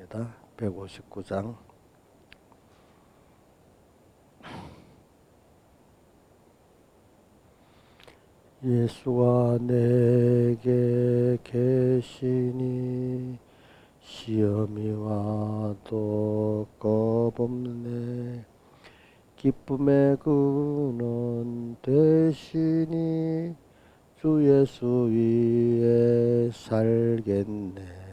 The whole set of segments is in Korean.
하겠습니다. 159장. 예수가 내게 계시니 시험이 와도 겁없네. 기쁨의 근원 되시니 주 예수 위에 살겠네.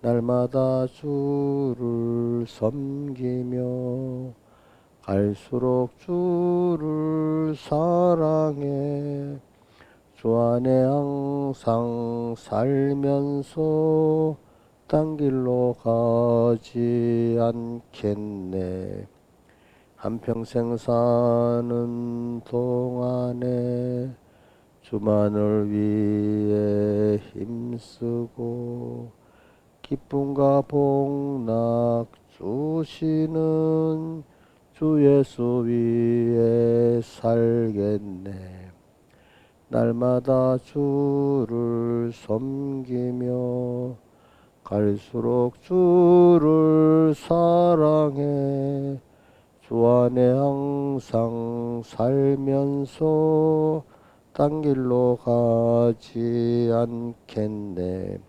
날마다 주를 섬기며 갈수록 주를 사랑해. 주 안에 항상 살면서 딴 길로 가지 않겠네. 한평생 사는 동안에 주만을 위해 힘쓰고 기쁨과 복락 주시는 주 예수 위에 살겠네. 날마다 주를 섬기며 갈수록 주를 사랑해. 주 안에 항상 살면서 딴 길로 가지 않겠네.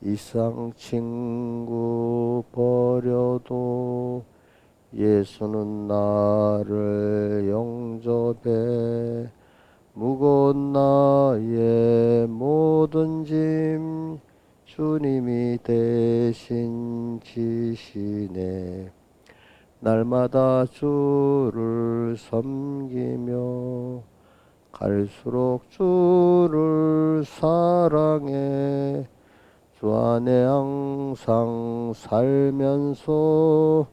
이상 친구 버려도 예수는 나를 영접해. 무거운 나의 모든 짐 주님이 대신 지시네. 날마다 주를 섬기며 갈수록 주를 사랑해. 주 안에 항상 살면서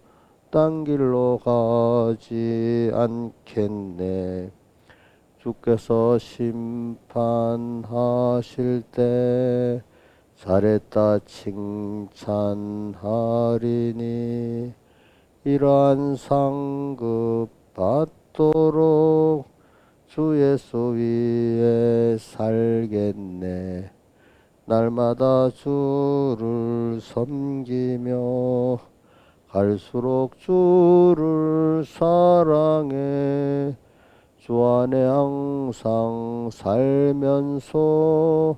딴 길로 가지 않겠네. 주께서 심판하실 때 잘했다 칭찬하리니 이러한 상급 받도록 주 예수 위에 살겠네. 날마다 주를 섬기며 갈수록 주를 사랑해. 주 안에 항상 살면서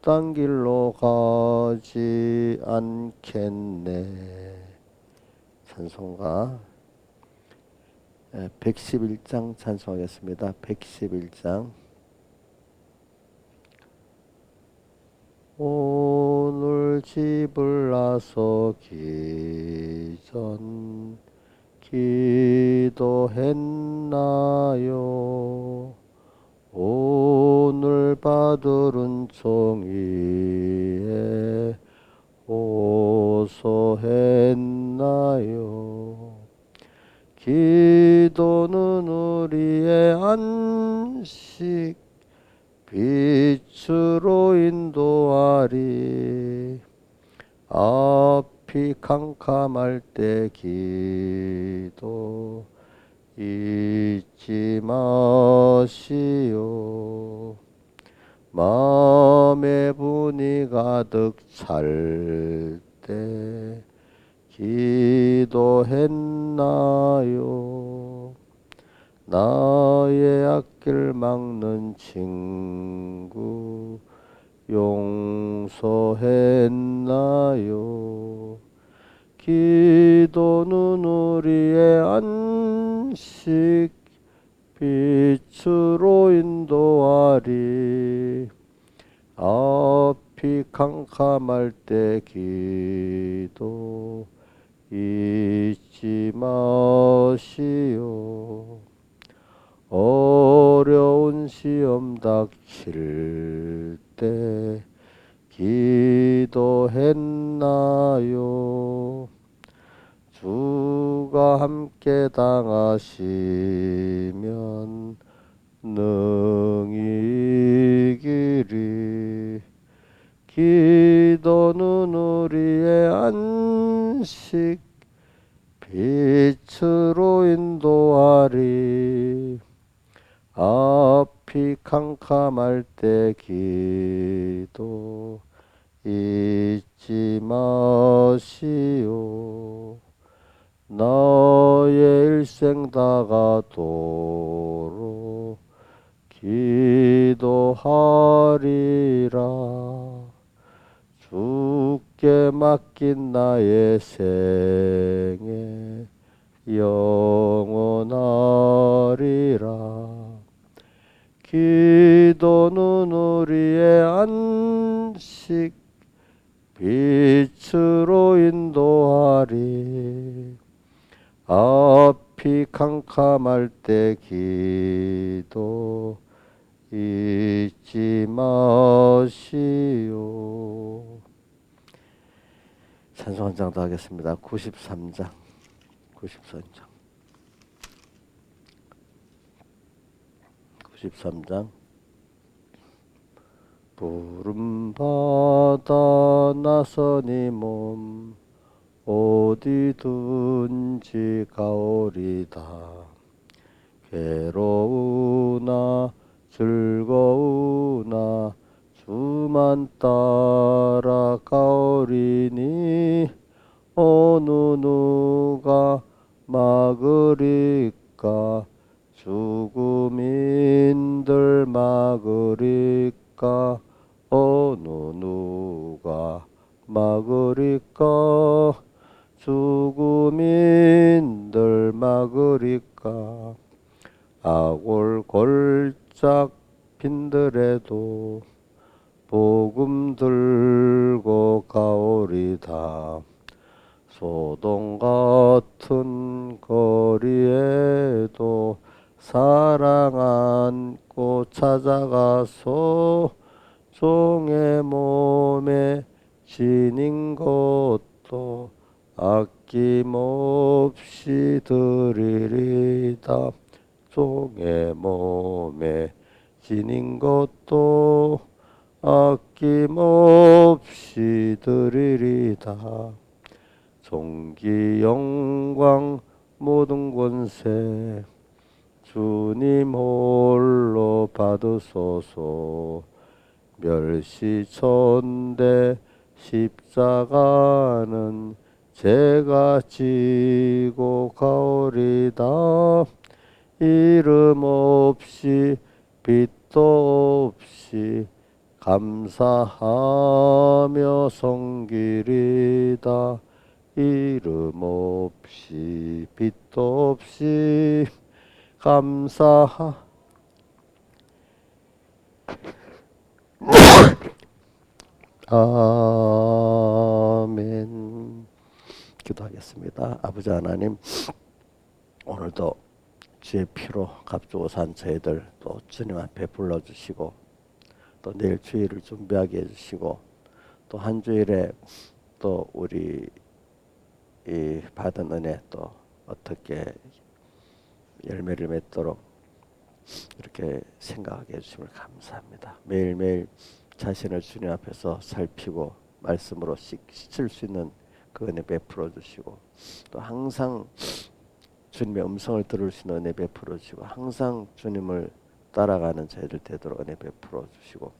딴 길로 가지 않겠네. 찬송가 111장 찬송하겠습니다. 111장. 오늘 집을 나서기 전 기도했나요? 오늘 받을 은총위에 호소했나요? 기도는 우리의 안식 빛으로 인도하리. 앞이 캄캄할 때 기도 잊지 마시오. 마음의 분이 가득 찰 때 기도했나요? 나의 앞길 막는 친구 용서했나요? 기도는 우리의 안식 빛으로 인도하리. 앞이 캄캄할 때 기도 잊지 마시오. 어려운 시험 닥칠 때 기도했나요? 주가 함께 당하시면 능히 이기리. 기도는 우리의 안식 빛으로 인도하리. 앞이 캄캄할 때 기도 잊지 잊지 마시오. 나의 일생 다가도록 기도하리라. 주께 맡긴 나의 생애 영원하리라. 기도는 우리의 안식 빛으로 인도하리. 앞이 캄캄할 때 기도 잊지 마시오. 찬송 한 장 더 하겠습니다. 93장 93장 푸른 바다 나서니 몸 어디든지 가오리다. 괴로우나 즐거우나 주만 따라가오리니 어느 누가 막으리까. 죽음인들 막으리까. 어느 누가 막으리까. 죽음인들 막으리까. 아골 골짝 빈들에도 복음 들고 가오리다. 소동 같은 거리에도 사랑 안고 찾아가서 종의 몸에 지닌 것도 아낌없이 드리리다. 종의 몸에 지닌 것도 아낌없이 드리리다. 존귀 영광 모든 권세 주님 홀로 받으소서. 멸시천대 십자가는 제가 지고 가오리다. 이름 없이 빛도 없이 감사하며 섬기리다. 이름 없이 빛도 없이 아멘. 기도하겠습니다. 아버지 하나님, 오늘도 주의 피로 값주고 산 저희들 또 주님 앞에 불러주시고 또 내일 주일을 준비하게 해주시고 또 한 주일에 또 우리 이 받은 은혜 또 어떻게 열매를 맺도록 이렇게 생각하게 해주심을 감사합니다. 매일매일 자신을 주님 앞에서 살피고 말씀으로 씻을 수 있는 그 은혜 베풀어 주시고 또 항상 주님의 음성을 들을 수 있는 은혜 베풀어 주시고 항상 주님을 따라가는 저희들 되도록 은혜 베풀어 주시고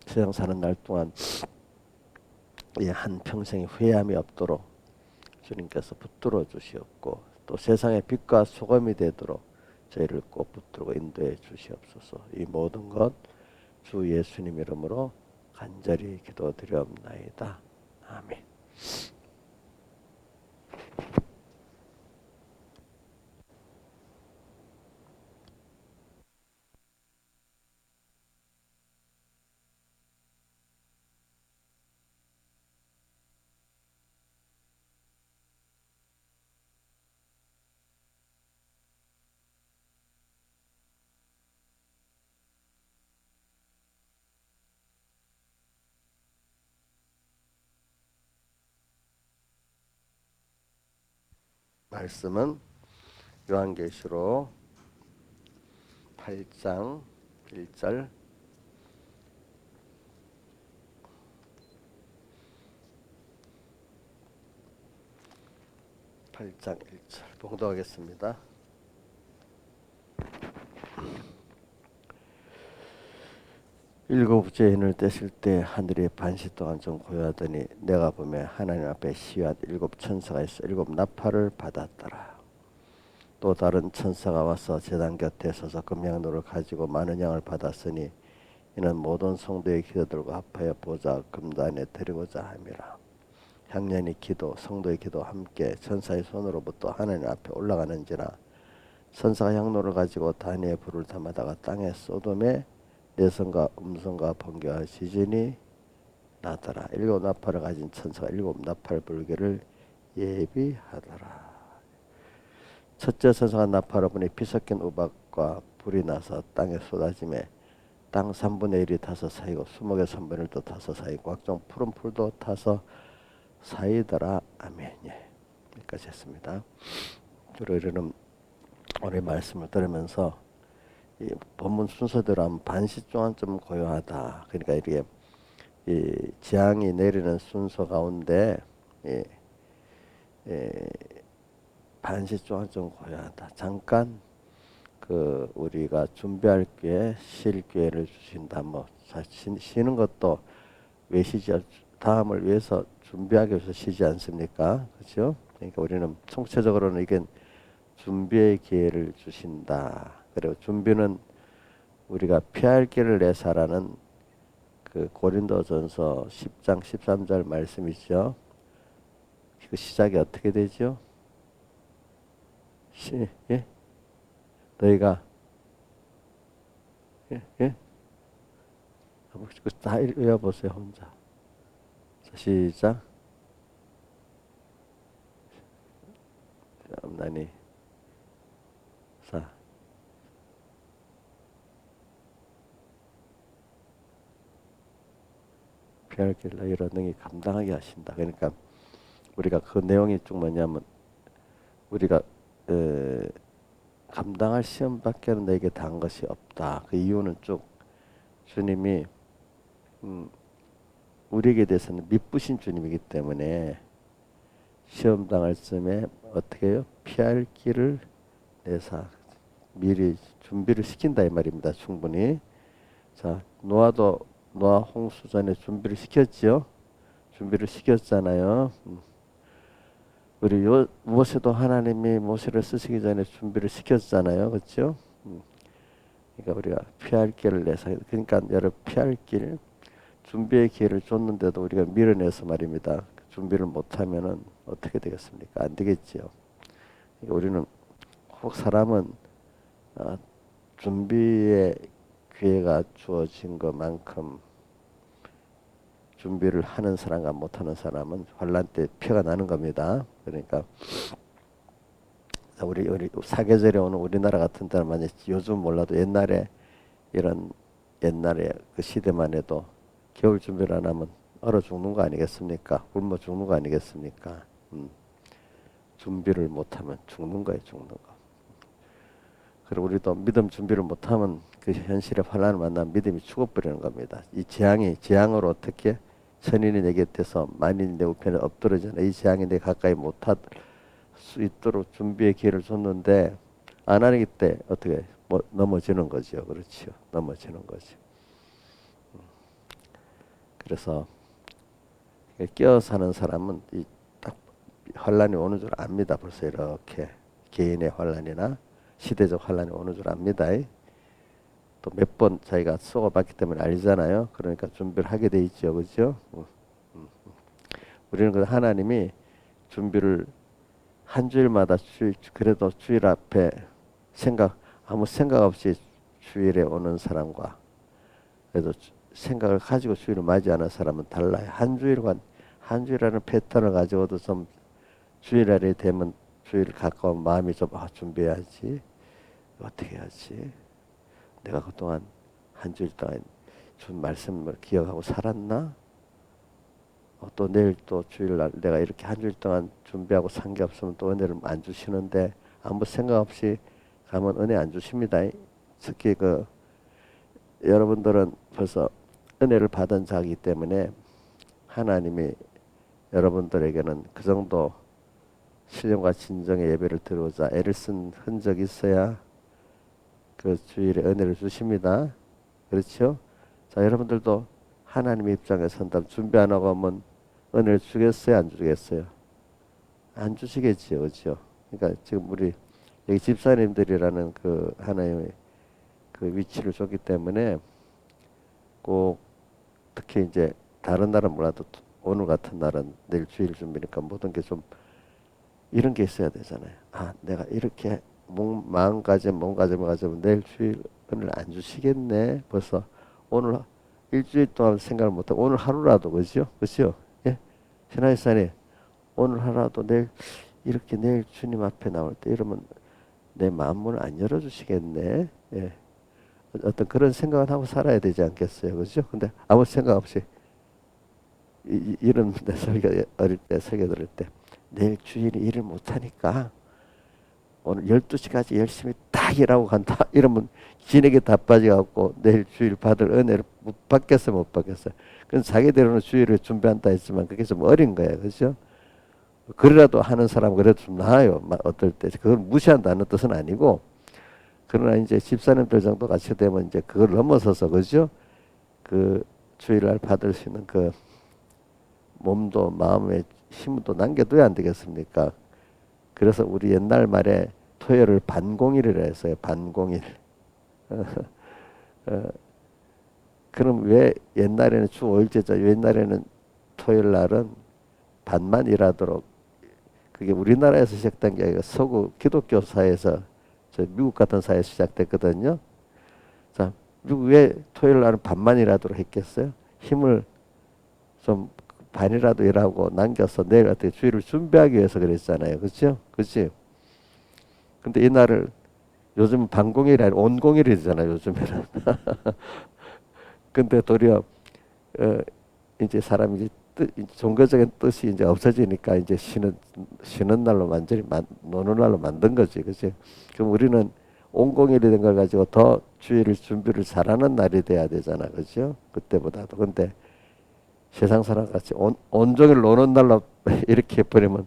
세상 사는 날 동안 한 평생의 회함이 없도록 주님께서 붙들어 주시옵고 또 세상의 빛과 소금이 되도록 저희를 꼭 붙들고 인도해 주시옵소서. 이 모든 것 주 예수님 이름으로 간절히 기도드리옵나이다. 아멘. 말씀은 요한계시록 8장 1절 8장 1절 봉독하겠습니다. 일곱째 인을 떼실 때 하늘이 반시 동안 좀 고요하더니 내가 보매 하나님 앞에 시위한 일곱 천사가 있어 일곱 나팔을 받았더라. 또 다른 천사가 와서 제단 곁에 서서 금양노를 가지고 많은 양을 받았으니 이는 모든 성도의 기도들과 합하여 보좌 금단에 드리고자 함이라. 향년의 기도 성도의 기도 함께 천사의 손으로부터 하나님 앞에 올라가는지라. 천사가 향로를 가지고 단위의 불을 담아다가 땅에 소돔에 내성과 음성과 번개와 지진이 나더라. 일곱 나팔을 가진 천사가 일곱 나팔 불기를 예비하더라. 첫째 천사가 나팔을 부니 피 섞인 우박과 불이 나서 땅에 쏟아지매 땅 3분의 1이 타서 사이고 수목의 3분의 1도 타서 사이고 각종 푸른 풀도 타서 사이더라. 아멘. 예. 여기까지 했습니다. 우리는 오늘 말씀을 들으면서 이 본문 순서대로 하면 반시 동안 좀 고요하다. 그러니까 이게 이 재앙이 내리는 순서 가운데 반시 동안 좀 고요하다. 잠깐 그 우리가 준비할 기회, 쉴 기회를 주신다. 뭐 쉬는 것도 왜 쉬지? 다음을 위해서 준비하기 위해서 쉬지 않습니까? 그렇죠? 그러니까 우리는 총체적으로는 이게 준비의 기회를 주신다. 그리고 준비는 우리가 피할 길을 내사라는 그 고린도전서 10장 13절 말씀이죠. 그 시작이 어떻게 되죠? 예? 너희가 예? 다 외워보세요 혼자. 자, 시작. 나니 사 피할 길 너희로 능히 감당하게 하신다. 그러니까 우리가 그 내용이 쭉 뭐냐면 우리가 감당할 시험밖에는 내게 단 것이 없다. 그 이유는 쭉 주님이 우리에게 대해서는 미쁘신 주님이기 때문에 시험 당할 쯤에 어떻게 해요? 피할 길을 내사 미리 준비를 시킨다 이 말입니다. 충분히. 자, 노아 홍수 전에 준비를 시켰지요. 준비를 시켰잖아요. 우리 모세도 하나님이 모세를 쓰시기 전에 준비를 시켰잖아요. 그렇죠? 그러니까 우리가 피할 길을 내서 그러니까 여러분 피할 길 준비의 기회를 줬는데도 우리가 밀어내서 말입니다. 준비를 못하면은 어떻게 되겠습니까? 안 되겠지요. 그러니까 우리는 꼭 사람은 준비의 기회가 주어진 것만큼 준비를 하는 사람과 못하는 사람은 환란 때 표가 나는 겁니다. 그러니까 우리 사계절에 오는 우리나라 같은 데는 만약 요즘 몰라도 옛날에 이런 옛날에 그 시대만 해도 겨울 준비를 안 하면 얼어 죽는 거 아니겠습니까? 굶어 죽는 거 아니겠습니까? 준비를 못하면 죽는 거예요, 죽는 거. 그리고 우리도 믿음 준비를 못하면 그 현실의 환란을 만나면 믿음이 죽어버리는 겁니다. 이 재앙으로 어떻게 천인이 내 곁에서 만인이 내 우편에 엎드러지나 이 재앙이 내 가까이 못할 수 있도록 준비의 기회를 줬는데 안 하기 때 어떻게 넘어지는 거죠. 그렇죠. 넘어지는 거죠. 그래서 끼어 사는 사람은 딱 환란이 오는 줄 압니다. 벌써 이렇게 개인의 환란이나 시대적 환란이 오는 줄 압니다. 또 몇 번 자기가 속아봤기 때문에 알잖아요. 그러니까 준비를 하게 돼 있죠, 그렇죠? 우리는 그 하나님이 준비를 한 주일마다 그래도 주일 앞에 아무 생각 없이 주일에 오는 사람과 그래도 생각을 가지고 주일을 맞이하는 사람은 달라요. 한 주일이라는 패턴을 가지고도 좀 주일날이 되면 주일 가까운 마음이 좀 준비해야지. 어떻게 해야지? 내가 그동안 한 주일 동안 준 말씀을 기억하고 살았나? 또 내일 또 주일날 내가 이렇게 한 주일 동안 준비하고 산 게 없으면 또 은혜를 안 주시는데 아무 생각 없이 가면 은혜 안 주십니다. 특히 여러분들은 벌써 은혜를 받은 자이기 때문에 하나님이 여러분들에게는 그 정도 신령과 진정의 예배를 드리고자 애를 쓴 흔적이 있어야 그 주일에 은혜를 주십니다. 그렇죠? 자, 여러분들도 하나님의 입장에 선다면 준비 안 하고 하면 은혜를 주겠어요, 안 주겠어요? 안 주시겠지요, 그렇죠? 그러니까 지금 우리 여기 집사님들이라는 그 하나님의 그 위치를 줬기 때문에 꼭 특히 이제 다른 날은 몰라도 오늘 같은 날은 내일 주일 준비니까 모든 게 좀 이런 게 있어야 되잖아요. 아, 내가 이렇게 마음가짐, 몸가짐을 가지면 내일 주일 은혜를 안 주시겠네. 벌써 오늘 일주일 동안 생각을 못하고 오늘 하루라도 그죠? 그죠? 예? 신하이사님 오늘 하루라도 내일 이렇게 내일 주님 앞에 나올 때 이러면 내 마음문을 안 열어주시겠네. 예. 어떤 그런 생각을 하고 살아야 되지 않겠어요, 그죠? 근데 아무 생각 없이 이런 내 설교 어릴 때 설교 들을 때 내일 주일에 일을 못 하니까 오늘 12시까지 열심히 딱 일하고 간다. 이러면 진에게 다 빠져갖고 내일 주일 받을 은혜를 못 받겠어요, 못 받겠어요. 그건 자기대로는 주일을 준비한다 했지만 그게 좀 어린 거예요, 그죠? 그래라도 하는 사람은 그래도 좀 나아요. 어떨 때 그걸 무시한다는 뜻은 아니고, 그러나 이제 집사님들 정도 같이 되면 이제 그걸 넘어서서 그죠? 그 주일날 받을 수 있는 그 몸도 마음의 힘도 남겨둬야 안 되겠습니까? 그래서 우리 옛날 말에 토요일을 반공일이라 했어요. 반공일. 어, 그럼 왜 옛날에는 주 5일제자, 옛날에는 토요일 날은 반만 일하도록, 그게 우리나라에서 시작된 게 아니라 서구 기독교 사회에서, 저 미국 같은 사회에서 시작됐거든요. 자, 미국 왜 토요일 날은 반만 일하도록 했겠어요? 힘을 좀 반이라도 일하고 남겨서 내일 어떻게 주일을 준비하기 위해서 그랬잖아요. 그렇죠? 그렇지? 근데 이날을 요즘 반공일이 아니라 온공일이잖아요. 요즘에는. 근데 도리어 이제 사람이 이제 종교적인 뜻이 이제 없어지니까 이제 쉬는 날로 완전히 노는 날로 만든 거지, 그렇지? 그럼 우리는 온공일이 된 걸 가지고 더 주일을 준비를 잘하는 날이 돼야 되잖아, 그렇죠? 그때보다도. 근데 세상 사람 같이 온종일 노는 날로 이렇게 해버리면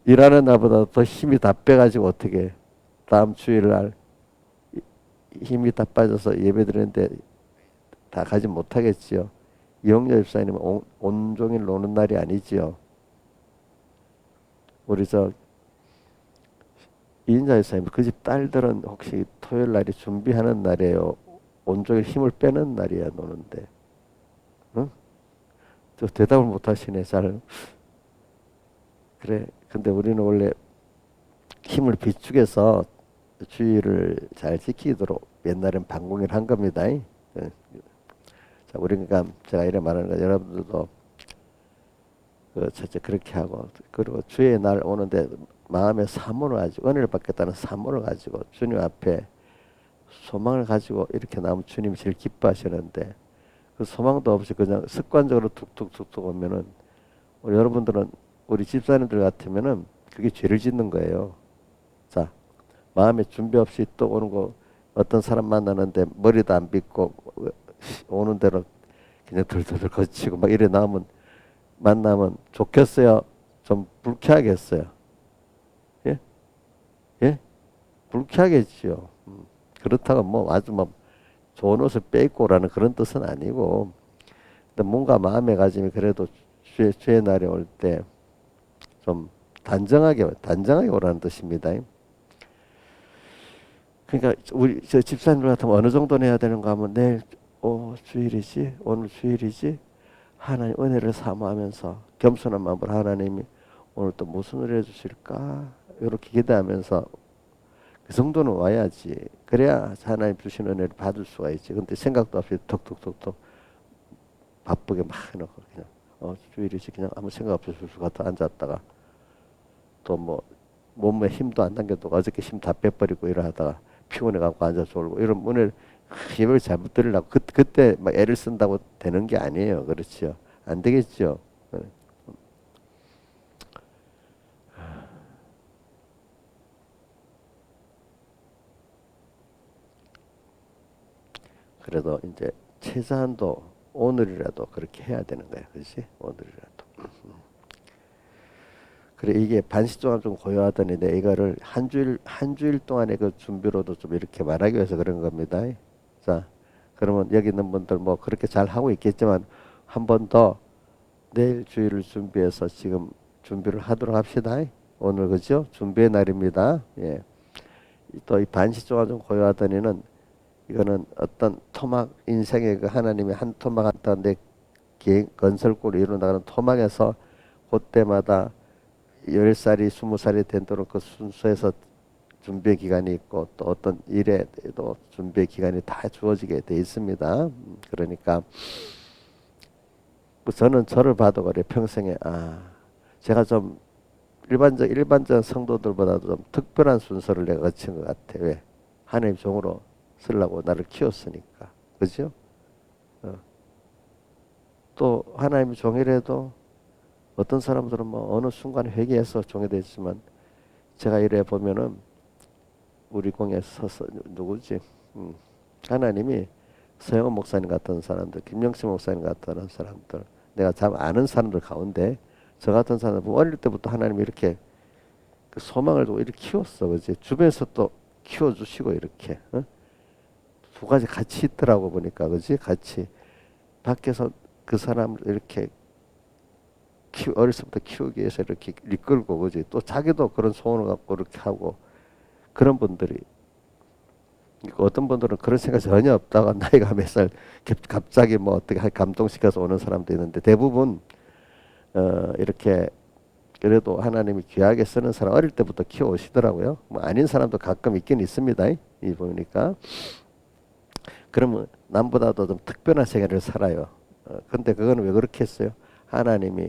일하는 날보다 더 힘이 다 빼가지고 어떻게 다음 주일날 힘이 다 빠져서 예배 드리는데 다 가지 못하겠지요. 이영렬 집사님은 온종일 노는 날이 아니지요. 우리 저 이인자 집사님 그 집 딸들은 혹시 토요일 날이 준비하는 날이에요? 온종일 힘을 빼는 날이야 노는데? 응? 저 대답을 못 하시네. 잘. 그래. 근데 우리는 원래 힘을 비축해서 주의를 잘 지키도록 옛날엔 반공일 한 겁니다. 자, 우리가 제가 이래 말하는 거 여러분들도 첫째 그렇게 하고, 그리고 주의 날 오는데 마음의 사모를 가지고 은혜를 받겠다는 사모를 가지고 주님 앞에 소망을 가지고 이렇게 나오면 주님이 제일 기뻐하시는데, 그 소망도 없이 그냥 습관적으로 툭툭툭툭 오면은 여러분들은 우리 집사님들 같으면은 그게 죄를 짓는 거예요. 자, 마음에 준비 없이 또 오는 거, 어떤 사람 만나는데 머리도 안 빗고 오는 대로 그냥 들들들 거치고 막 이래 나오면 만나면 좋겠어요? 좀 불쾌하겠어요? 예? 예? 불쾌하겠지요. 그렇다고 뭐 아주 뭐 좋은 옷을 빼입고 오라는 그런 뜻은 아니고, 근데 뭔가 마음의 가짐이 그래도 주의 날이 올 때 좀 단정하게 오라는 뜻입니다. 그러니까 우리 저 집사님들 같으면 어느 정도 해야 되는가 하면 내일 주일이지, 오늘 주일이지, 하나님 은혜를 사모하면서 겸손한 마음으로 하나님이 오늘 또 무슨 은혜 주실까 이렇게 기대하면서 그 정도는 와야지. 그래야 하나님 주신 은혜를 받을 수가 있지. 근데 생각도 없이 톡톡톡톡 바쁘게 막 해놓고 그냥 주일이지 그냥 아무 생각 없이 술 갖다 앉았다가 또 뭐 몸에 힘도 안 당겨도 어저께 힘 다 빼버리고 이러다가 피곤해 갖고 앉아 졸고 이런 오늘 예배를 잘못 드리려고 그때 막 애를 쓴다고 되는 게 아니에요. 그렇지요? 안 되겠죠. 그래도 이제 최소한도 오늘이라도 그렇게 해야 되는 거야. 그렇지? 오늘이라도. 그래 이게 반시 동안 좀 고요하더니 내 이거를 한 주일 동안의 그 준비로도 좀 이렇게 말하기 위해서 그런 겁니다. 자, 그러면 여기 있는 분들 뭐 그렇게 잘 하고 있겠지만 한 번 더 내일 주일을 준비해서 지금 준비를 하도록 합시다. 오늘 그죠? 준비의 날입니다. 예. 또 이 반시조가 좀 고요하더니는 이거는 어떤 토막 인생의 그 하나님이 한 토막 한 토막 내 건설구를 이루나가는 토막에서 그때마다 10살이 20살이 되도록 그 순서에서 준비 기간이 있고 또 어떤 일에도 준비 기간이 다 주어지게 돼 있습니다. 그러니까 뭐 저는 저를 봐도 그래 평생에 제가 좀 일반적 성도들보다도 좀 특별한 순서를 내가 거친 것 같아. 왜? 하나님 종으로 쓰려고 나를 키웠으니까. 그죠? 또 하나님 종이라도 어떤 사람들은 뭐 어느 순간 회개해서 종이 됐지만 제가 이래 보면은 우리 공에 서서 누구지? 하나님이 서영원 목사님 같은 사람들, 김영식 목사님 같은 사람들, 내가 잘 아는 사람들 가운데 저 같은 사람들 어릴 때부터 하나님이 이렇게 그 소망을 두고 이렇게 키웠어, 그지? 주변에서 또 키워주시고 이렇게 두 가지 같이 있더라고 보니까, 그지? 같이 밖에서 그 사람을 이렇게 어렸을 때부터 키우기 위해서 이렇게 이끌고, 그지? 또 자기도 그런 소원을 갖고 이렇게 하고 그런 분들이 어떤 분들은 그런 생각 전혀 없다가 나이가 몇 살 갑자기 뭐 어떻게 감동시켜서 오는 사람도 있는데 대부분 이렇게 그래도 하나님이 귀하게 쓰는 사람 어릴 때부터 키워오시더라고요. 뭐 아닌 사람도 가끔 있긴 있습니다. 이 보니까 그러면 남보다도 좀 특별한 생애를 살아요. 근데 그거는 왜 그렇게 했어요? 하나님이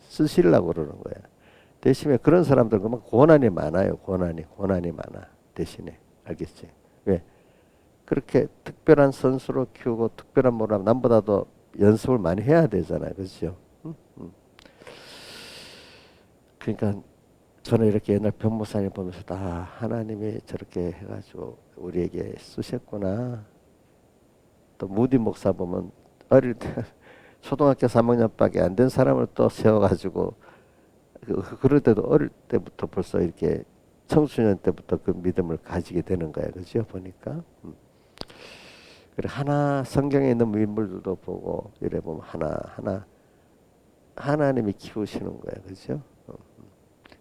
쓰시려고 그러는 거예요. 대신에 그런 사람들 그만 고난이 많아요. 고난이 많아. 대신에 알겠지? 왜? 그렇게 특별한 선수로 키우고 특별한 뭐라 남보다도 연습을 많이 해야 되잖아요. 그렇죠? 그러니까 저는 이렇게 옛날 변모사님 보면서 하나님이 저렇게 해가지고 우리에게 쓰셨구나. 또 무디 목사 보면 어릴 때 초등학교 3학년밖에 안 된 사람을 또 세워가지고 그럴 때도 어릴 때부터 벌써 이렇게 청소년 때부터 그 믿음을 가지게 되는 거예요. 그죠? 보니까. 그래 성경에 있는 인물들도 보고 이래 보면 하나 하나님이 키우시는 거예요. 그죠?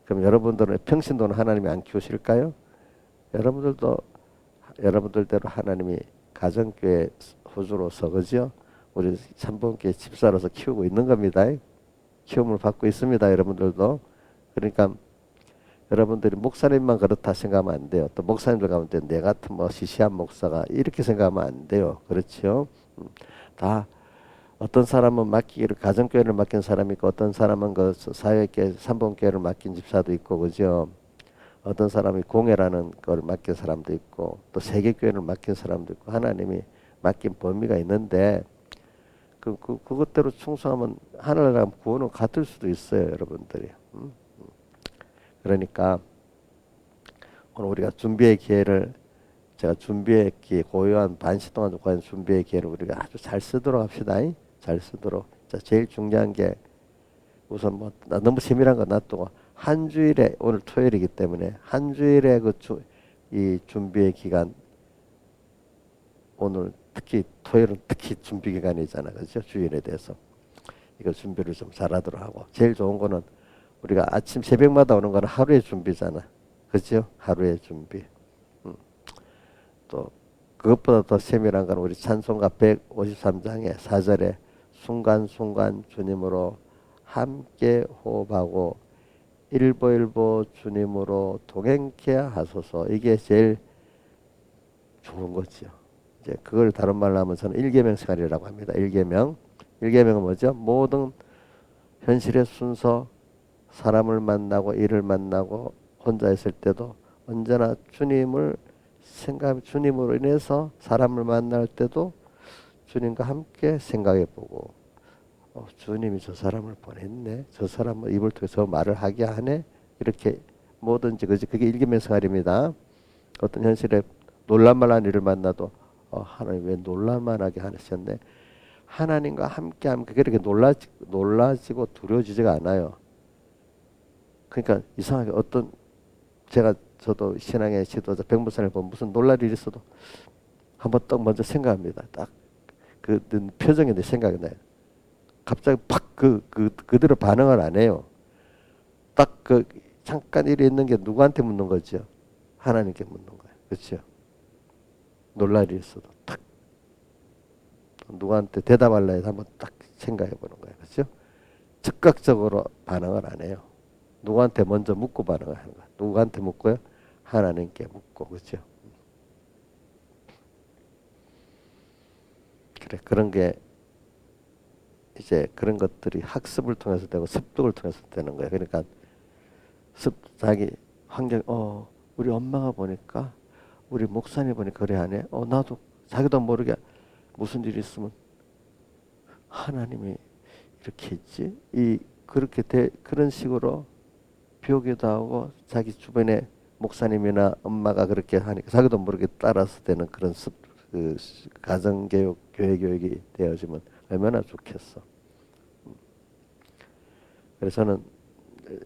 그럼 여러분들은 평신도는 하나님이 안 키우실까요? 여러분들도 여러분들대로 하나님이 가정교회 호주로서 그죠? 우리 삼봉교회 집사로서 키우고 있는 겁니다. 키움을 받고 있습니다. 여러분들도. 그러니까 여러분들이 목사님만 그렇다 생각하면 안 돼요. 또 목사님들 가운데 내 같은 뭐 시시한 목사가 이렇게 생각하면 안 돼요. 그렇죠? 다 어떤 사람은 맡기기를 가정교회를 맡긴 사람이 있고 어떤 사람은 그 사회교회 삼봉교회를 맡긴 집사도 있고 그죠? 어떤 사람이 공예라는 걸 맡긴 사람도 있고 또 세계교회를 맡긴 사람도 있고 하나님이 맡긴 범위가 있는데 그것대로 충성하면 하늘나라 구원은 같을 수도 있어요. 여러분들이. 그러니까 오늘 우리가 준비의 기회를 제가 준비의 기회 고요한 반시 동안 과연 준비의 기회를 우리가 아주 잘 쓰도록 합시다. 잘 쓰도록. 자, 제일 중요한 게 우선 뭐 너무 세밀한 거 놔두고 한 주일에 오늘 토요일이기 때문에 한 주일에 이 준비의 기간 오늘 특히 토요일은 특히 준비 기간이잖아. 그렇죠? 주일에 대해서 이거 준비를 좀 잘하도록 하고 제일 좋은 거는 우리가 아침 새벽마다 오는 거는 하루의 준비잖아. 그죠? 하루의 준비. 또 그것보다 더 세밀한 건 우리 찬송가 153장의 4절에 순간순간 주님으로 함께 호흡하고 일보일보 주님으로 동행케 하소서. 이게 제일 좋은 거죠. 이제 그걸 다른 말로 하면 저는 일계명 생활이라고 합니다. 일계명. 일계명은 뭐죠? 모든 현실의 순서, 사람을 만나고 일을 만나고 혼자 있을 때도 언제나 주님을 주님으로 인해서 사람을 만날 때도 주님과 함께 생각해보고 주님이 저 사람을 보냈네. 저 사람은 입을 통해 서 말을 하게 하네. 이렇게 뭐든지 그게 일기면생활입니다. 어떤 현실에 놀랄만한 일을 만나도 하나님 왜 놀랄만하게 하셨네. 하나님과 함께하면 그게 이렇게 놀라지고 두려워지지가 않아요. 그러니까 이상하게 저도 신앙의 지도자 백무산을 보면 무슨 놀랄 일이 있어도 한번 딱 먼저 생각합니다. 딱 그 표정이 내 생각이 나요. 갑자기 팍 그대로 반응을 안 해요. 딱 그 잠깐 이래 있는 게 누구한테 묻는 거죠? 하나님께 묻는 거예요. 그렇죠? 놀랄 일이 있어도 딱 누구한테 대답할라 해서 한번 딱 생각해 보는 거예요. 그렇죠? 즉각적으로 반응을 안 해요. 누구한테 먼저 묻고 반응을 하는 거예요. 누구한테 묻고요? 하나님께 묻고. 그렇죠? 그래, 그런 게 이제 그런 것들이 학습을 통해서 되고 습득을 통해서 되는 거예요. 그러니까 자기 환경, 우리 엄마가 보니까, 우리 목사님 보니까 그래 하네. 나도 자기도 모르게 무슨 일이 있으면 하나님이 이렇게 했지. 그런 식으로 비오기도 하고 자기 주변에 목사님이나 엄마가 그렇게 하니까 자기도 모르게 따라서 되는 그런 가정교육, 교회교육이 되어지면 얼마나 좋겠어. 그래서 저는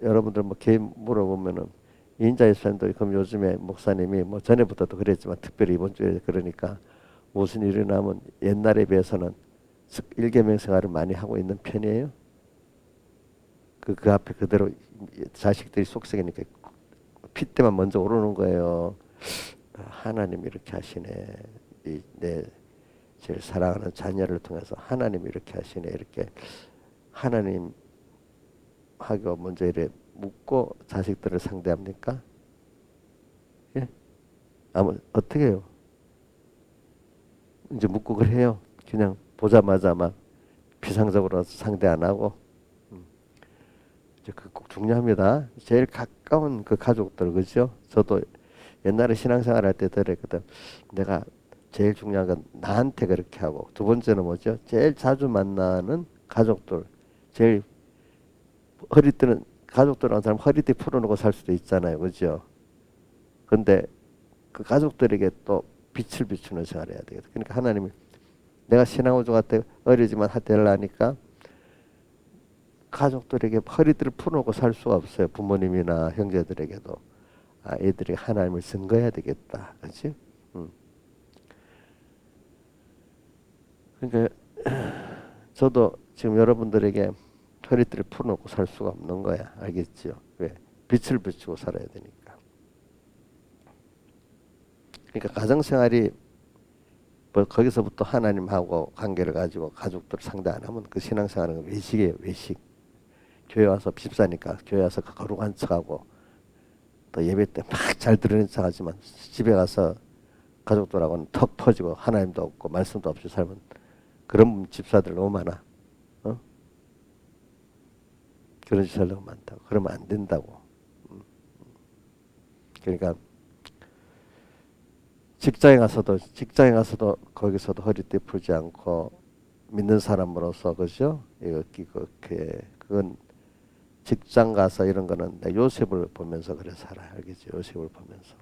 여러분들 뭐 개인 물어보면은 인자의 사람들 그럼 요즘에 목사님이 뭐 전에부터도 그랬지만 특별히 이번 주에 그러니까 무슨 일이 나면 옛날에 비해서는 일계명 생활을 많이 하고 있는 편이에요. 그 앞에 그대로 자식들이 속썩이니까 핏대만 먼저 오르는 거예요. 하나님이 이렇게 하시네. 내 제일 사랑하는 자녀를 통해서 하나님이 이렇게 하시네. 이렇게 하나님 하고 먼저 이래 묻고 자식들을 상대합니까? 예? 어떻게 해요? 이제 묻고 그래요. 그냥 보자마자 막 비상적으로 상대 안 하고. 이제 그 꼭 중요합니다. 제일 가까운 그 가족들, 그죠? 저도 옛날에 신앙생활 할 때 그랬거든. 내가 제일 중요한 건 나한테 그렇게 하고, 두 번째는 뭐죠? 제일 자주 만나는 가족들. 제일 허리띠는, 가족들은 사람 허리띠 풀어놓고 살 수도 있잖아요. 그죠? 근데 그 가족들에게 또 빛을 비추는 생활을 해야 되겠다. 그러니까 하나님이 내가 신앙우주한테 어리지만 하되려니까 가족들에게 허리띠를 풀어놓고 살 수가 없어요. 부모님이나 형제들에게도. 애들이 하나님을 증거해야 되겠다. 그렇지? 그러니까 저도 지금 여러분들에게 허리띠를 풀어놓고 살 수가 없는 거야. 알겠죠? 왜? 빛을 비추고 살아야 되니까. 그러니까 가정생활이 뭐 거기서부터 하나님하고 관계를 가지고 가족들 상대 안 하면 그 신앙생활은 외식이에요. 외식. 교회 와서 집사니까 교회 와서 거룩한 척하고 또 예배 때 막 잘 들으는 척하지만 집에 가서 가족들하고는 턱 터지고 하나님도 없고 말씀도 없이 살면 그런 집사들 너무 많아. 그런 집사들 너무 많다고. 그러면 안 된다고. 그러니까 직장에 가서도 거기서도 허리띠 풀지 않고 믿는 사람으로서 그죠? 그건 직장 가서 이런 거는 내가 요셉을 보면서 그래 살아. 알겠지? 요셉을 보면서.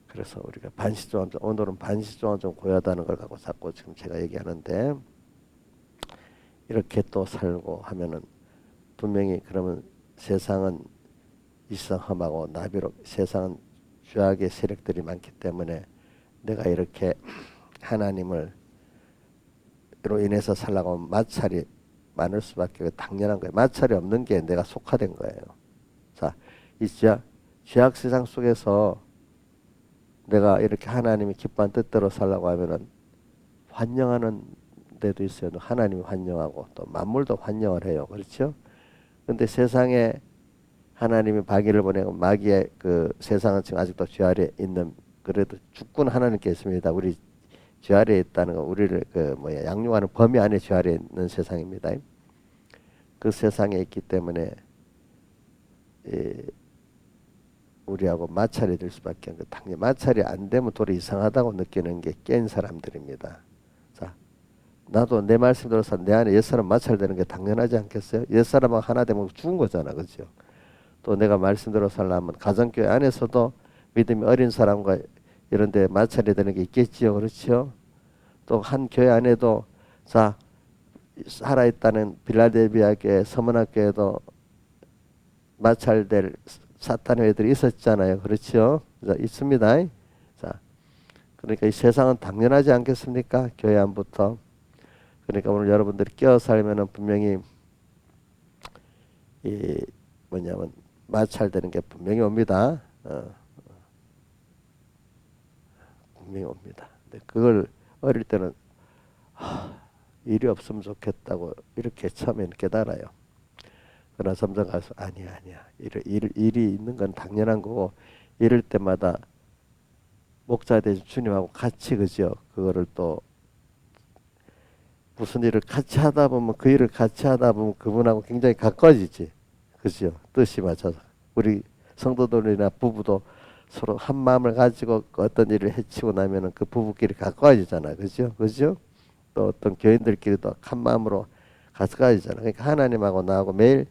그래서 우리가 반시조항, 오늘은 반시조항 좀 고야다는 걸 갖고 자꾸 지금 제가 얘기하는데 이렇게 또 살고 하면은 분명히 그러면 세상은 이상험하고 나비로 세상은 죄악의 세력들이 많기 때문에 내가 이렇게 하나님을 로 인해서 살라고 하면 마찰이 많을 수밖에 당연한 거예요. 마찰이 없는 게 내가 속화된 거예요. 자, 이 죄악 세상 속에서 내가 이렇게 하나님이 기뻐한 뜻대로 살라고 하면은 환영하는 데도 있어요. 하나님이 환영하고 또 만물도 환영을 해요. 그렇죠? 근데 세상에 하나님이 마귀를 보내고 마귀의 그 세상은 지금 아직도 죄 아래 있는 그래도 주권 하나님께 있습니다. 우리 죄 아래에 있다는 거 우리를 양육하는 범위 안에 죄 아래에 있는 세상입니다. 그 세상에 있기 때문에 우리하고 마찰이 될 수밖에 없는 당연히 마찰이 안 되면 도리 이상하다고 느끼는 게 깬 사람들입니다. 자, 나도 내 말씀 들어서 내 안에 옛사람 마찰되는 게 당연하지 않겠어요? 옛사람하고 하나 되면 죽은 거잖아. 그렇죠? 또 내가 말씀대로 살려면 가정교회 안에서도 믿음이 어린 사람과 이런 데 마찰이 되는 게 있겠지요. 그렇죠? 또 한 교회 안에도 자 살아있다는 빌라델비아 교회 서문학 교회도 마찰될 사탄의 애들이 있었잖아요. 그렇죠? 자, 있습니다. 자, 그러니까 이 세상은 당연하지 않겠습니까? 교회 안부터. 그러니까 오늘 여러분들이 끼어 살면은 분명히 이 뭐냐면 마찰되는 게 분명히 옵니다. 분명히 옵니다. 근데 그걸 어릴 때는 일이 없으면 좋겠다고 이렇게 처음에는 깨달아요. 그러나 점점 가서 아니야. 일이 있는 건 당연한 거고 이럴 때마다 목자 되신 주님하고 같이 그죠. 그거를 또 무슨 일을 같이 하다 보면 그 일을 같이 하다 보면 그분하고 굉장히 가까워지지. 그죠. 뜻이 맞춰서. 우리 성도들이나 부부도 서로 한 마음을 가지고 어떤 일을 해치고 나면은 그 부부끼리 가까워지잖아. 그죠? 그죠? 또 어떤 교인들끼리도 한 마음으로 가까워지잖아. 그러니까 하나님하고 나하고 매일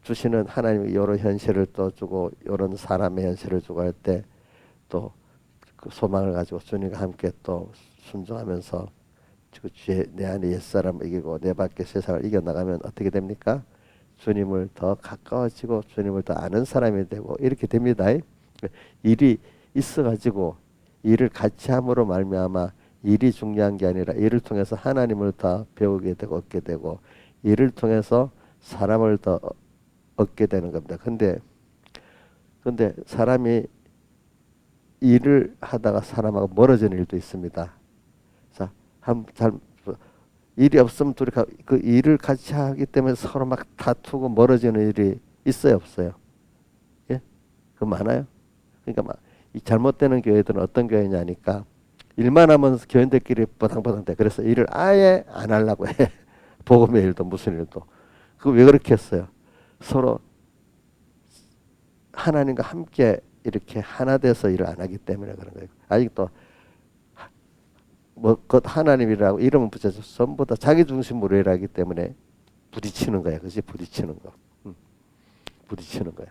주시는 하나님이 이런 현실을 또 주고 이런 사람의 현실을 주고 할 때 또 그 소망을 가지고 주님과 함께 또 순종하면서 그 죄, 내 안에 옛사람을 이기고 내 밖에 세상을 이겨나가면 어떻게 됩니까? 주님을 더 가까워지고 주님을 더 아는 사람이 되고 이렇게 됩니다. 일이 있어가지고 일을 같이 함으로 말미암아 일이 중요한 게 아니라 일을 통해서 하나님을 더 배우게 되고 얻게 되고 일을 통해서 사람을 더 얻게 되는 겁니다. 근데 사람이 일을 하다가 사람하고 멀어지는 일도 있습니다. 자, 일이 없으면 둘이 그 일을 같이 하기 때문에 서로 막 다투고 멀어지는 일이 있어요, 없어요? 예? 그 많아요. 그러니까 막 이 잘못되는 교회들은 어떤 교회냐니까 일만 하면 교인들끼리 버당버당 돼. 그래서 일을 아예 안 하려고 해. 복음의 일도 무슨 일도. 그거 왜 그렇게 했어요? 서로 하나님과 함께 이렇게 하나 돼서 일을 안 하기 때문에 그런 거예요. 아직도 뭐 그 하나님이라고 이름은 붙여서 전부 다 자기 중심으로 일하기 때문에 부딪히는 거야. 그지? 부딪히는 거. 부딪히는 거야.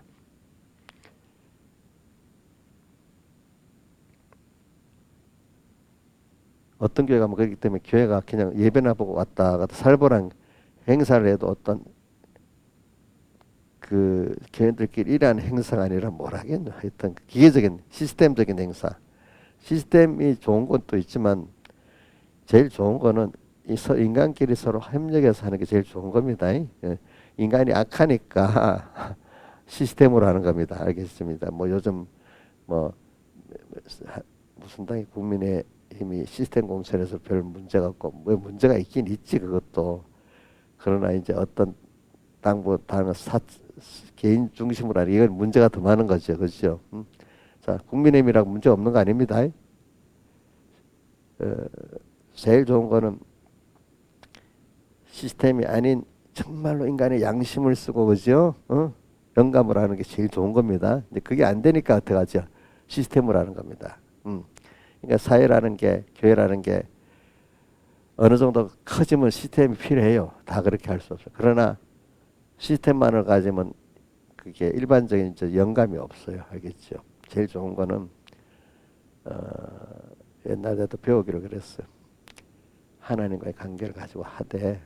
어떤 교회가 뭐 그렇기 때문에 교회가 그냥 예배나 보고 왔다 갔다 살벌한 행사를 해도 어떤 그 교인들끼리 일하는 행사가 아니라 뭘 하겠노. 하여튼 기계적인 시스템적인 행사. 시스템이 좋은 것도 있지만 제일 좋은 거는 인간끼리 서로 협력해서 하는 게 제일 좋은 겁니다. 예. 인간이 악하니까 시스템으로 하는 겁니다. 알겠습니다. 뭐 요즘 뭐 무슨 당이 국민의힘이 시스템 공천에서 별 문제가 없고 뭐 문제가 있긴 있지 그것도. 그러나 이제 어떤 당은 개인 중심으로 하는 이건 문제가 더 많은 거죠. 그렇죠? 자, 국민의힘이라고 문제 없는 거 아닙니다. 제일 좋은 거는 시스템이 아닌 정말로 인간의 양심을 쓰고 그죠? 영감을 하는 게 제일 좋은 겁니다. 근데 그게 안 되니까 어떻게 하죠? 시스템을 하는 겁니다. 그러니까 사회라는 게 교회라는 게 어느 정도 커지면 시스템이 필요해요. 다 그렇게 할 수 없어요. 그러나 시스템만을 가지면 그게 일반적인 영감이 없어요. 알겠죠? 제일 좋은 거는 옛날에도 배우기로 그랬어요. 하나님과의 관계를 가지고 하되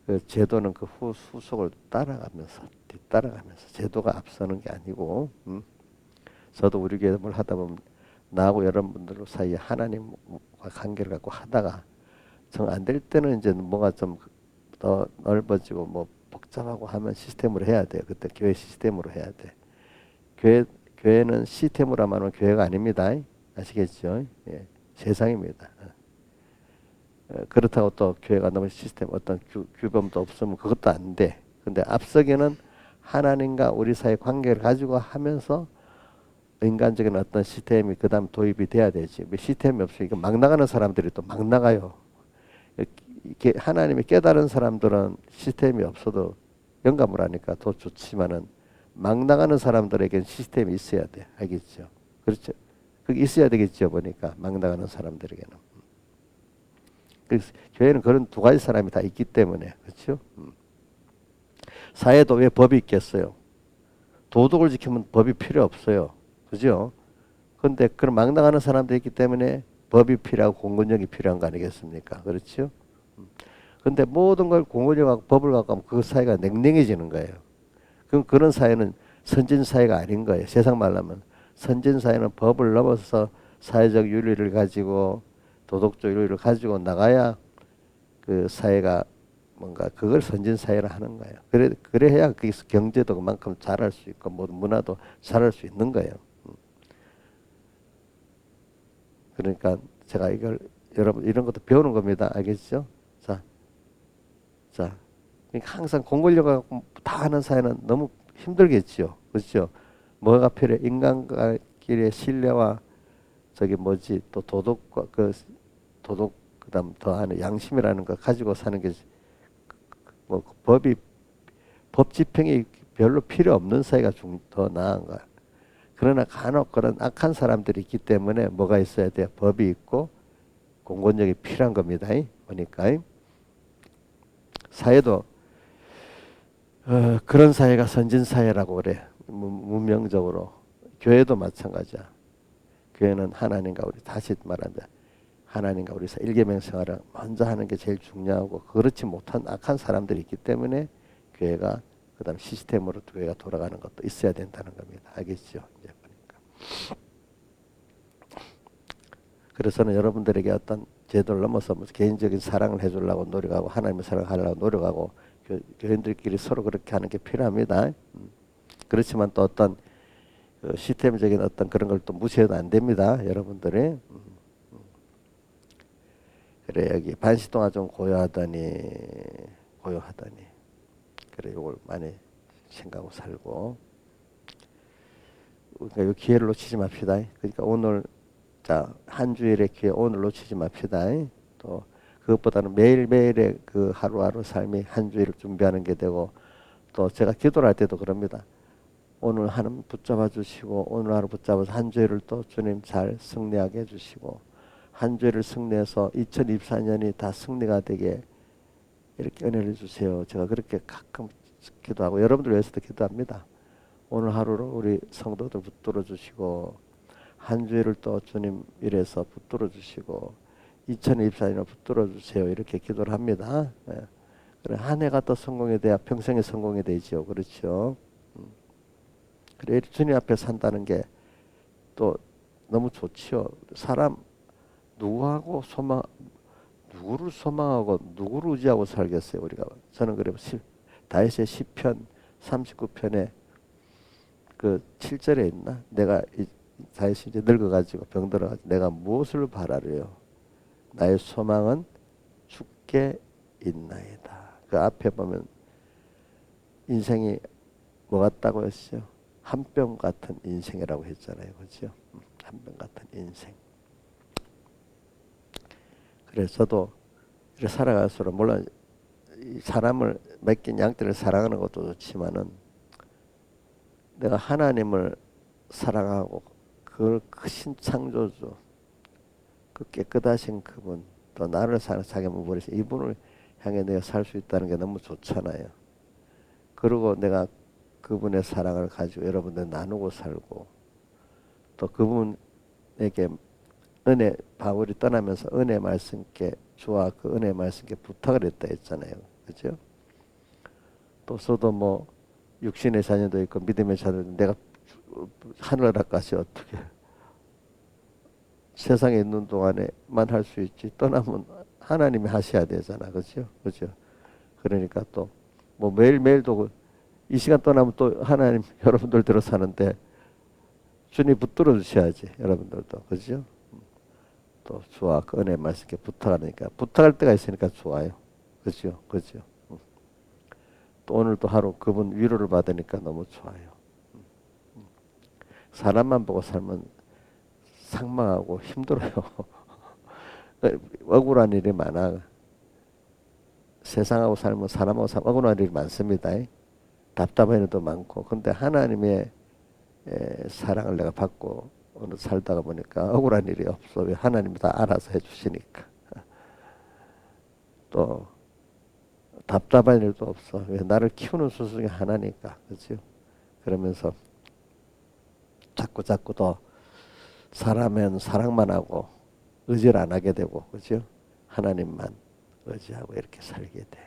그 제도는 그 후속을 따라가면서 뒤따라가면서 제도가 앞서는 게 아니고 저도 우리 교회 뭘 하다 보면 나하고 여러분들 사이에 하나님과 관계를 갖고 하다가 정 안 될 때는 이제 뭐가 좀 더 넓어지고 뭐 복잡하고 하면 시스템으로 해야 돼요. 그때 교회 시스템으로 해야 돼. 교회는 시스템으로 하면 교회가 아닙니다. 아시겠죠? 예, 세상입니다. 그렇다고 또 교회가 너무 시스템 어떤 규범도 없으면 그것도 안 돼. 근데 앞서기는 하나님과 우리 사이 관계를 가지고 하면서 인간적인 어떤 시스템이 그 다음 도입이 돼야 되지. 시스템이 없으니까 막 나가는 사람들이 또 막 나가요. 이렇게 하나님이 깨달은 사람들은 시스템이 없어도 영감을 하니까 더 좋지만은 막 나가는 사람들에게는 시스템이 있어야 돼. 알겠죠? 그렇죠? 그게 있어야 되겠죠. 보니까 막 나가는 사람들에게는. 그래서 교회는 그런 두 가지 사람이 다 있기 때문에 그렇죠? 사회도 왜 법이 있겠어요? 도덕을 지키면 법이 필요 없어요. 그죠? 그런데 그런 막 나가는 사람들이 있기 때문에 법이 필요하고 공권력이 필요한 거 아니겠습니까? 그렇죠? 근데 모든 걸 공권력하고 법을 갖고 하면 그 사회가 냉랭해지는 거예요. 그럼 그런 사회는 선진 사회가 아닌 거예요. 세상 말로 하면 선진 사회는 법을 넘어서 사회적 윤리를 가지고 도덕적 윤리를 가지고 나가야 그 사회가 뭔가 그걸 선진 사회라 하는 거예요. 그래야 거기서 경제도 그만큼 잘할 수 있고 모든 문화도 잘할 수 있는 거예요. 그러니까 제가 이걸 여러분 이런 것도 배우는 겁니다. 알겠죠? 자, 그러니까 항상 공권력 다 하는 사회는 너무 힘들겠지요. 그렇죠? 뭐가 필요해? 인간끼리의 신뢰와 저기 뭐지 또 도덕과 그 도덕 그다음 더하는 양심이라는 거 가지고 사는 게 뭐 법 집행이 별로 필요 없는 사회가 더 나은 거야. 그러나 간혹 그런 악한 사람들이 있기 때문에 뭐가 있어야 돼요? 법이 있고 공권력이 필요한 겁니다. 보니까 사회도 그런 사회가 선진 사회라고 그래. 문명적으로 교회도 마찬가지야. 교회는 하나님과 우리 다시 말한다. 하나님과 우리 일계명 생활을 먼저 하는 게 제일 중요하고 그렇지 못한 악한 사람들이 있기 때문에 교회가 그다음 시스템으로 교회가 돌아가는 것도 있어야 된다는 겁니다. 알겠죠? 이제 보니까. 그래서는 여러분들에게 어떤 제도를 넘어서 개인적인 사랑을 해주려고 노력하고 하나님의 사랑을 하려고 노력하고 교인들끼리 서로 그렇게 하는 게 필요합니다. 그렇지만 또 어떤 그 시스템적인 어떤 그런 걸 또 무시해도 안 됩니다. 여러분들이. 그래 여기 반시동화 좀 고요하더니 그래 이걸 많이 생각하고 살고 그러니까 이 기회를 놓치지 맙시다. 그러니까 오늘 자 한 주일의 기회 오늘 놓치지 맙시다. 또 그것보다는 매일매일의 그 하루하루 삶이 한 주일을 준비하는 게 되고 또 제가 기도를 할 때도 그럽니다. 오늘 하나님 붙잡아 주시고 오늘 하루 붙잡아서 한 주일을 또 주님 잘 승리하게 해주시고 한 주일을 승리해서 2024년이 다 승리가 되게 이렇게 은혜를 주세요. 제가 그렇게 가끔 기도하고 여러분들 위해서도 기도합니다. 오늘 하루를 우리 성도들 붙들어 주시고 한 주일을 또 주님 이래서 붙들어 주시고 2024년을 붙들어 주세요. 이렇게 기도를 합니다. 네. 그래 한 해가 또 성공이 돼야 평생의 성공이 되죠. 그렇죠? 그래 주님 앞에 산다는 게 또 너무 좋지요. 사람 누구하고 누구를 소망하고 누구를 의지하고 살겠어요 우리가. 저는 그래 다윗의 시편 39편에 그 7절에 있나? 내가 다윗이 이제 늙어가지고 병들어가지고 내가 무엇을 바라려요? 나의 소망은 주께 있나이다. 그 앞에 보면 인생이 뭐 같다고 했어요? 한 뼘 같은 인생이라고 했잖아요. 그렇죠? 한 뼘 같은 인생. 그래서 저도 이렇게 살아갈수록 물론 사람을 맡긴 양떼를 사랑하는 것도 좋지만은 내가 하나님을 사랑하고 그 크신 창조주 그 깨끗하신 그분 또 나를 사랑하게 버리신 이분을 향해 내가 살 수 있다는 게 너무 좋잖아요. 그리고 내가 그분의 사랑을 가지고 여러분들 나누고 살고 또 그분에게 은혜 바울이 떠나면서 은혜 말씀께 주와 그 은혜 말씀께 부탁을 했다 했잖아요. 그죠? 또 저도 뭐 육신의 자녀도 있고 믿음의 자녀도 내가 하늘나라까지 어떻게 세상에 있는 동안에만 할 수 있지 떠나면 하나님이 하셔야 되잖아. 그죠? 그죠? 그러니까 또 뭐 매일매일도 이 시간 떠나면 또 하나님 여러분들대로 사는데 주님 붙들어 주셔야지 여러분들도. 그죠? 또 주와 그 은혜 말씀께 부탁하니까 부탁할 때가 있으니까 좋아요. 그죠? 그죠? 또 오늘도 하루 그분 위로를 받으니까 너무 좋아요. 사람만 보고 살면 상망하고 힘들어요. 억울한 일이 많아. 세상하고 살면 사람하고 살면 억울한 일이 많습니다. 답답한 일도 많고. 근데 하나님의 사랑을 내가 받고 오늘 살다가 보니까 억울한 일이 없어. 왜 하나님이 다 알아서 해주시니까. 또 답답한 일도 없어. 왜 나를 키우는 스승이 하나니까. 그렇죠? 그러면서 자꾸 더 사람은 사랑만 하고 의지를 안 하게 되고, 그렇죠? 하나님만 의지하고 이렇게 살게 돼.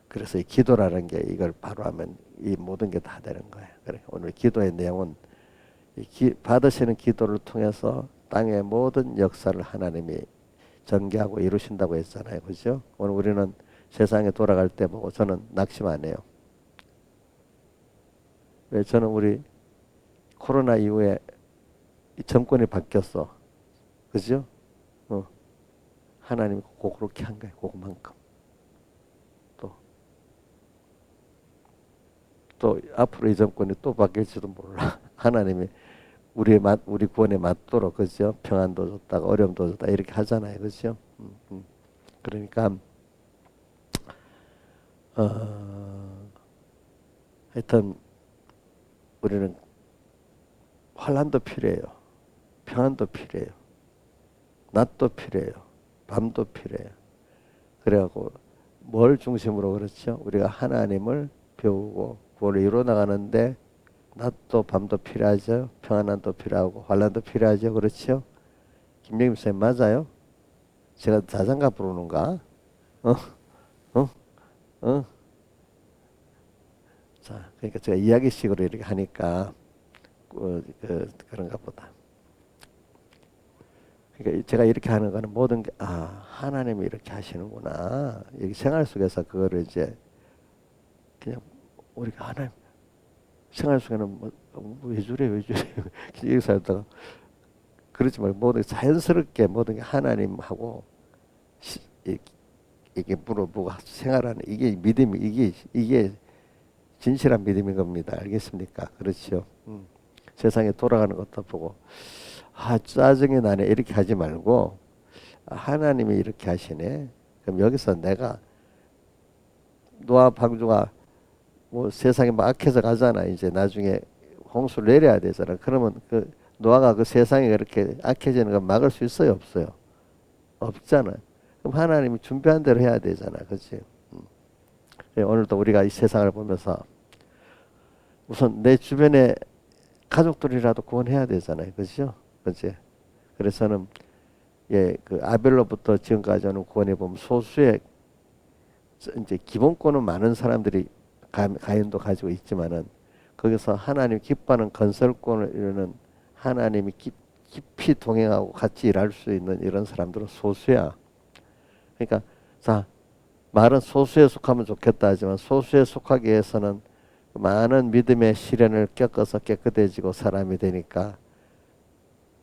그래서 이 기도라는 게 이걸 바로 하면 이 모든 게 다 되는 거예요. 그래 오늘 기도의 내용은 받으시는 기도를 통해서 땅의 모든 역사를 하나님이 전개하고 이루신다고 했잖아요. 그죠? 오늘 우리는 세상에 돌아갈 때 보고 저는 낙심 안 해요. 왜? 저는 우리 코로나 이후에 이 정권이 바뀌었어. 그죠? 하나님이 꼭 그렇게 한 거예요. 그만큼. 또 앞으로 이 정권이 또 바뀔지도 몰라. 하나님이 우리 구원에 맞도록, 그죠? 평안도 줬다가 어려움도 줬다 이렇게 하잖아요. 그죠? 그러니까 하여튼 우리는 환난도 필요해요. 평안도 필요해요. 낮도 필요해요. 밤도 필요해요. 그래갖고 뭘 중심으로 그렇죠? 우리가 하나님을 배우고 구원을 이루어 나가는데 낮도 밤도 필요하죠. 평안도 필요하고 환난도 필요하죠. 그렇죠? 김영임 선생님 맞아요? 제가 자장가 부르는가? 어? 어? 어? 자, 그러니까 제가 이야기식으로 이렇게 하니까 그런가 보다. 그러니까 제가 이렇게 하는 거는 모든 게 하나님이 이렇게 하시는구나. 이 생활 속에서 그거를 이제 그냥 우리가 하나님 생활 속에는 왜 저래 여기 살다가 그렇지 말고 모든 게 자연스럽게 모든 게 하나님하고 이게 물어보고 생활하는 이게 믿음이 이게 진실한 믿음인 겁니다. 알겠습니까? 그렇죠. 세상에 돌아가는 것도 보고 짜증이 나네 이렇게 하지 말고 하나님이 이렇게 하시네. 그럼 여기서 내가 노아 방주가 뭐 세상이 막 악해져 가잖아. 이제 나중에 홍수를 내려야 되잖아. 그러면 그 노아가 그 세상이 그렇게 악해지는 걸 막을 수 있어요, 없어요? 없잖아. 그럼 하나님이 준비한 대로 해야 되잖아. 그렇지? 오늘도 우리가 이 세상을 보면서 우선 내 주변에 가족들이라도 구원해야 되잖아요. 그렇죠? 그렇지? 그래서는 그 아벨로부터 지금까지는 구원해 보면 소수의 이제 기본권은 많은 사람들이 가인도 가지고 있지만은 거기서 하나님 기뻐하는 건설권을 이루는 하나님이 깊이 동행하고 같이 일할 수 있는 이런 사람들은 소수야. 그러니까 자 말은 소수에 속하면 좋겠다 하지만 소수에 속하기 위해서는 많은 믿음의 시련을 겪어서 깨끗해지고 사람이 되니까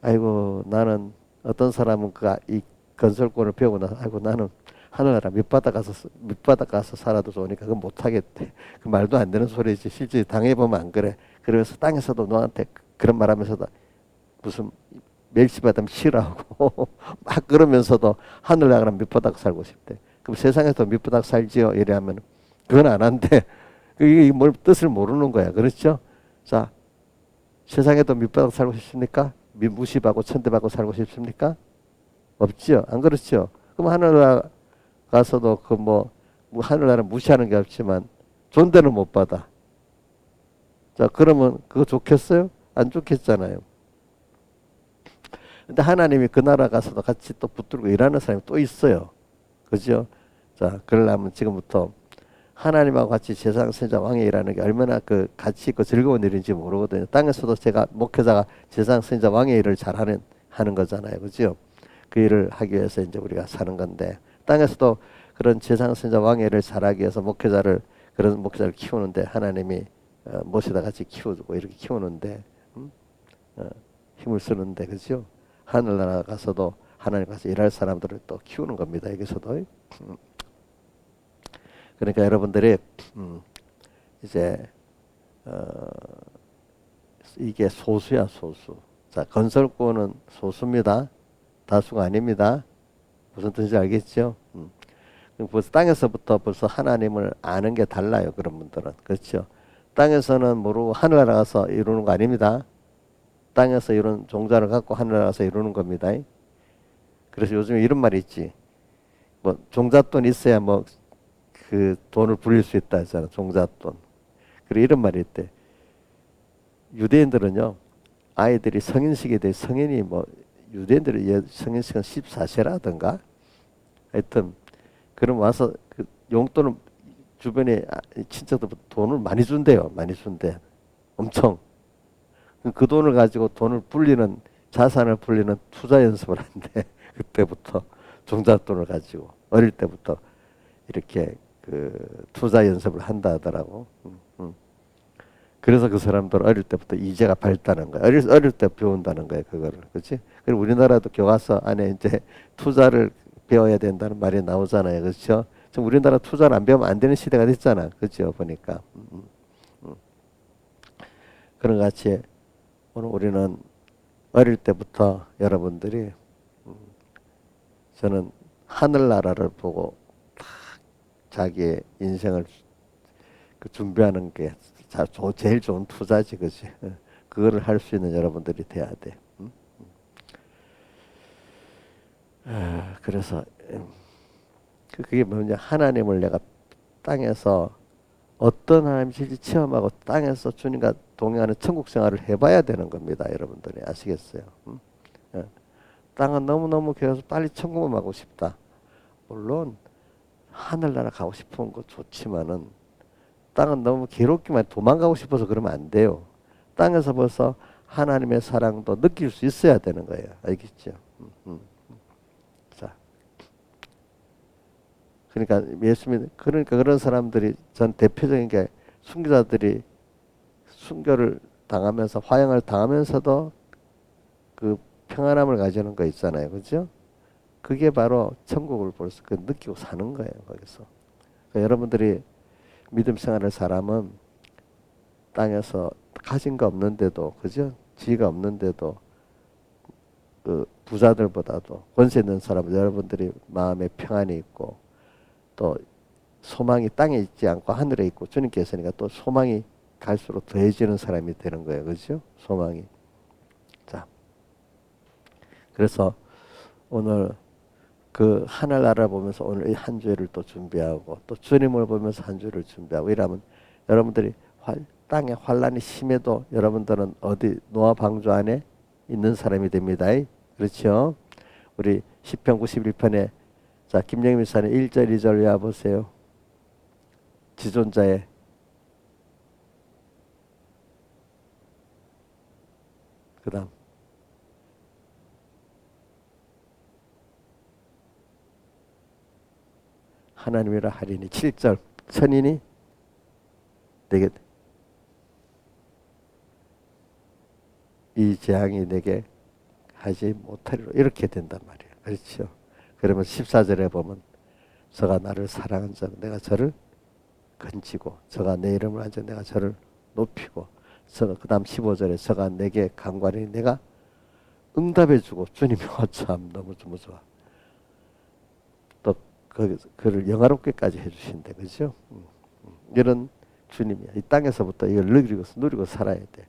아이고 나는 어떤 사람은 이 건설권을 배우고 나서 아이고 나는 하늘나라 밑바닥 가서 살아도 좋으니까 그건 못하겠대. 그 말도 안 되는 소리지. 실제 당해보면 안 그래. 그러면서 땅에서도 너한테 그런 말하면서도 무슨 멸시받으면 싫어하고 막 그러면서도 하늘나라 밑바닥 살고 싶대. 그럼 세상에서 밑바닥 살지요? 이래하면 그건 안 한대. 이게 뭘 뜻을 모르는 거야. 그렇죠? 자, 세상에도 밑바닥 살고 싶습니까? 무시받고 천대받고 살고 싶습니까? 없지요. 안 그렇죠? 그럼 하늘나라 가서도 하늘나라 무시하는 게 없지만 존대는 못 받아. 자, 그러면 그거 좋겠어요? 안 좋겠잖아요. 근데 하나님이 그 나라 가서도 같이 또 붙들고 일하는 사람이 또 있어요. 그죠? 자, 그러려면 지금부터 하나님하고 같이 세상 선자 왕의 일하는 게 얼마나 그 가치 있고 즐거운 일인지 모르거든요. 땅에서도 제가 목회자가 세상 선자 왕의 일을 하는 거잖아요. 그죠? 그 일을 하기 위해서 이제 우리가 사는 건데 땅에서도 그런 세상 선자 왕의 일을 잘하기 위해서 그런 목회자를 키우는데 하나님이 모시다 같이 키워주고 이렇게 키우는데 힘을 쓰는데 그죠? 하늘나라 가서도 하나님 가서 일할 사람들을 또 키우는 겁니다. 여기서도. 그러니까 여러분들이 이제 이게 소수야 소수. 자 건설권은 소수입니다. 다수가 아닙니다. 무슨 뜻인지 알겠죠? 벌써 땅에서부터 벌써 하나님을 아는 게 달라요. 그런 분들은. 그렇죠? 땅에서는 모르고 하늘나라 가서 이루는 거 아닙니다. 땅에서 이룬 종자를 갖고 하늘나라 가서 이루는 겁니다. 그래서 요즘에 이런 말이 있지. 뭐 종잣돈 있어야 그 돈을 부릴 수 있다 했잖아. 종잣돈. 그리고 이런 말이 있대. 유대인들은요. 아이들이 성인식이 돼 성인이 유대인들의 성인식은 14세라든가 하여튼 그럼 와서 그 용돈을 주변에 친척들 돈을 많이 준대요. 많이 준대. 엄청. 그 돈을 가지고 돈을 불리는 자산을 불리는 투자 연습을 한대. 그때부터 종잣돈을 가지고 어릴 때부터 이렇게 그 투자 연습을 한다 하더라고. 그래서 그 사람들 어릴 때부터 이제가 밝다는 거야. 어릴 때 배운다는 거야, 그거를. 그렇지? 그리고 우리나라도 교과서 안에 이제 투자를 배워야 된다는 말이 나오잖아요. 그렇죠? 지금 우리나라 투자를 안 배우면 안 되는 시대가 됐잖아. 그렇죠? 보니까. 그런 것 같이 오늘 우리는 어릴 때부터 여러분들이 저는 하늘나라를 보고 딱 자기의 인생을 그 준비하는 게 제일 좋은 투자지, 그지? 그거를 할 수 있는 여러분들이 돼야 돼. 그래서 그게 뭐냐, 하나님을 내가 땅에서 어떤 하나님인지 체험하고 땅에서 주님과 동행하는 천국 생활을 해봐야 되는 겁니다, 여러분들이. 아시겠어요? 예. 땅은 너무너무 괴로워서 빨리 천국만 가고 싶다. 물론 하늘나라 가고 싶은 거 좋지만은 땅은 너무 괴롭기만 도망가고 싶어서 그러면 안 돼요. 땅에서 벌써 하나님의 사랑도 느낄 수 있어야 되는 거예요. 알겠죠? 자, 그러니까 예수님, 그러니까 그런 사람들이 전 대표적인 게 순교자들이 순교를 당하면서 화형을 당하면서도 그 평안함을 가지는 거 있잖아요. 그죠? 그게 바로 천국을 벌써 그 느끼고 사는 거예요. 거기서. 그러니까 여러분들이 믿음 생활을 사람은 땅에서 가진 거 없는데도, 그죠? 지위가 없는데도 그 부자들보다도 권세 있는 사람은 여러분들이 마음에 평안이 있고 또 소망이 땅에 있지 않고 하늘에 있고 주님께서니까 또 소망이 갈수록 더해지는 사람이 되는 거예요. 그죠? 소망이. 자, 그래서 오늘 그 하늘나라 보면서 오늘 이 한 주일을 또 준비하고 또 주님을 보면서 한 주를 준비하고 이러면 여러분들이 땅에 환란이 심해도 여러분들은 어디 노아 방주 안에 있는 사람이 됩니다. 그렇죠? 우리 시편 91편에 자 김영민 사님 1절 2절 외워 보세요. 지존자의 그 다음 하나님이라 하리니 7절 선인이 내게 이 재앙이 내게 하지 못하리로 이렇게 된단 말이에요. 그렇죠? 그러면 14절에 보면 저가 나를 사랑한 자 내가 저를 건지고 저가 내 이름을 한 자 내가 저를 높이고 저가 그 다음 15절에 저가 내게 간구하니 내가 응답해주고 주님이 참 너무 좋아. 또 그를 영화롭게까지 해주신대. 그죠? 이런 주님이야. 이 땅에서부터 이걸 누리고 살아야 돼.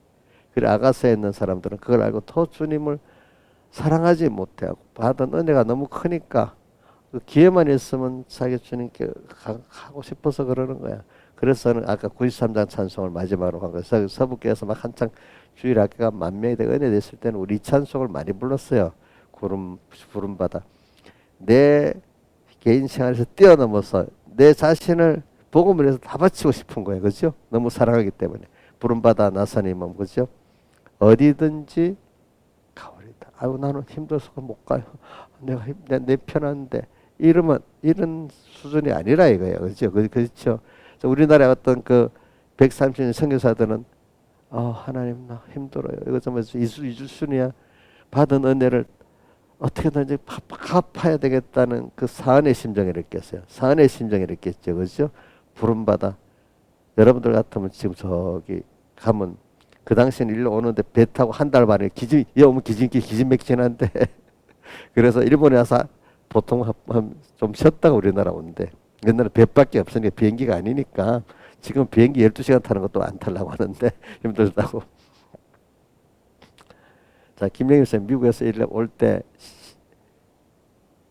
그래 아가서에 있는 사람들은 그걸 알고 더 주님을 사랑하지 못해하고 받은 은혜가 너무 크니까 그 기회만 있으면 자기 주님께 하고 싶어서 그러는 거야. 그래서는 아까 93장 찬송을 마지막으로 한 거예요. 서부교에서 막 한창 주일 학교가 10,000명이 되고 은혜 됐을 때는 우리 이 찬송을 많이 불렀어요. 구름바다. 내 개인 생활에서 뛰어넘어서 내 자신을 복음을 위해서 다 바치고 싶은 거예요. 그죠? 너무 사랑하기 때문에. 부름받아 나사님은 그죠? 어디든지 가오리다. 아유 나는 힘들어서 못 가요. 내가 내 편한데 이런 수준이 아니라 이거예요. 그렇죠? 그렇죠. 우리나라의 어떤 그 130년 선교사들은 하나님 나 힘들어요. 이거 좀 이주순이야. 받은 은혜를 어떻게든지 갚아야 되겠다는 그 사은의 심정을 느꼈어요. 사은의 심정을 느꼈죠. 그렇죠? 부름받아. 여러분들 같으면 지금 저기 가면 그 당시에는 일로 오는데 배 타고 한 달 만에 오면 기진맥진한데 그래서 일본에 와서 보통 좀 쉬었다가 우리나라 온대. 옛날에 배밖에 없으니까 비행기가 아니니까 지금 비행기 12시간 타는 것도 안 타려고 하는데 힘들다고. 자, 김영일 쌤 미국에서 올 때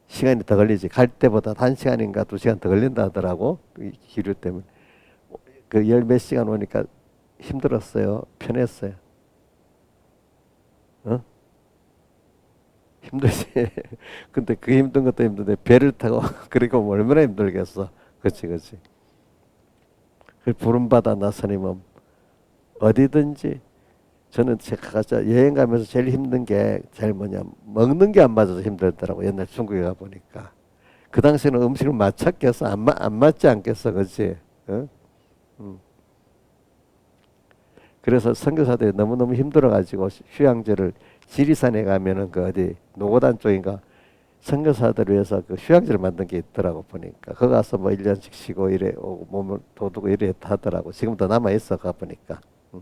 시간이 더 걸리지. 갈 때보다 1시간인가 2시간 더 걸린다 하더라고. 기류 때문에. 그 열 몇 시간 오니까 힘들었어요. 편했어요. 힘들지. 근데 그 힘든 것도 힘든데 배를 타고 그리고 얼마나 힘들겠어. 그렇지. 그 부름받아 나서님은 어디든지 저는 제가 여행 가면서 제일 힘든 게 제일 뭐냐 먹는 게 안 맞아서 힘들더라고. 옛날 중국에 가 보니까 그 당시에는 음식을 맞췄겠어 안 맞지 않겠어, 그렇지? 어? 음. 그래서 선교사들이 너무너무 힘들어가지고 휴양지를 지리산에 가면은 그 어디 노고단 쪽인가 선교사들을 위해서 그 휴양지를 만든 게 있더라고 보니까 거기 가서 뭐 1년씩 쉬고 이래 오고 몸을 도두고 이래 하더라고. 지금도 남아 있어 가 보니까. 음.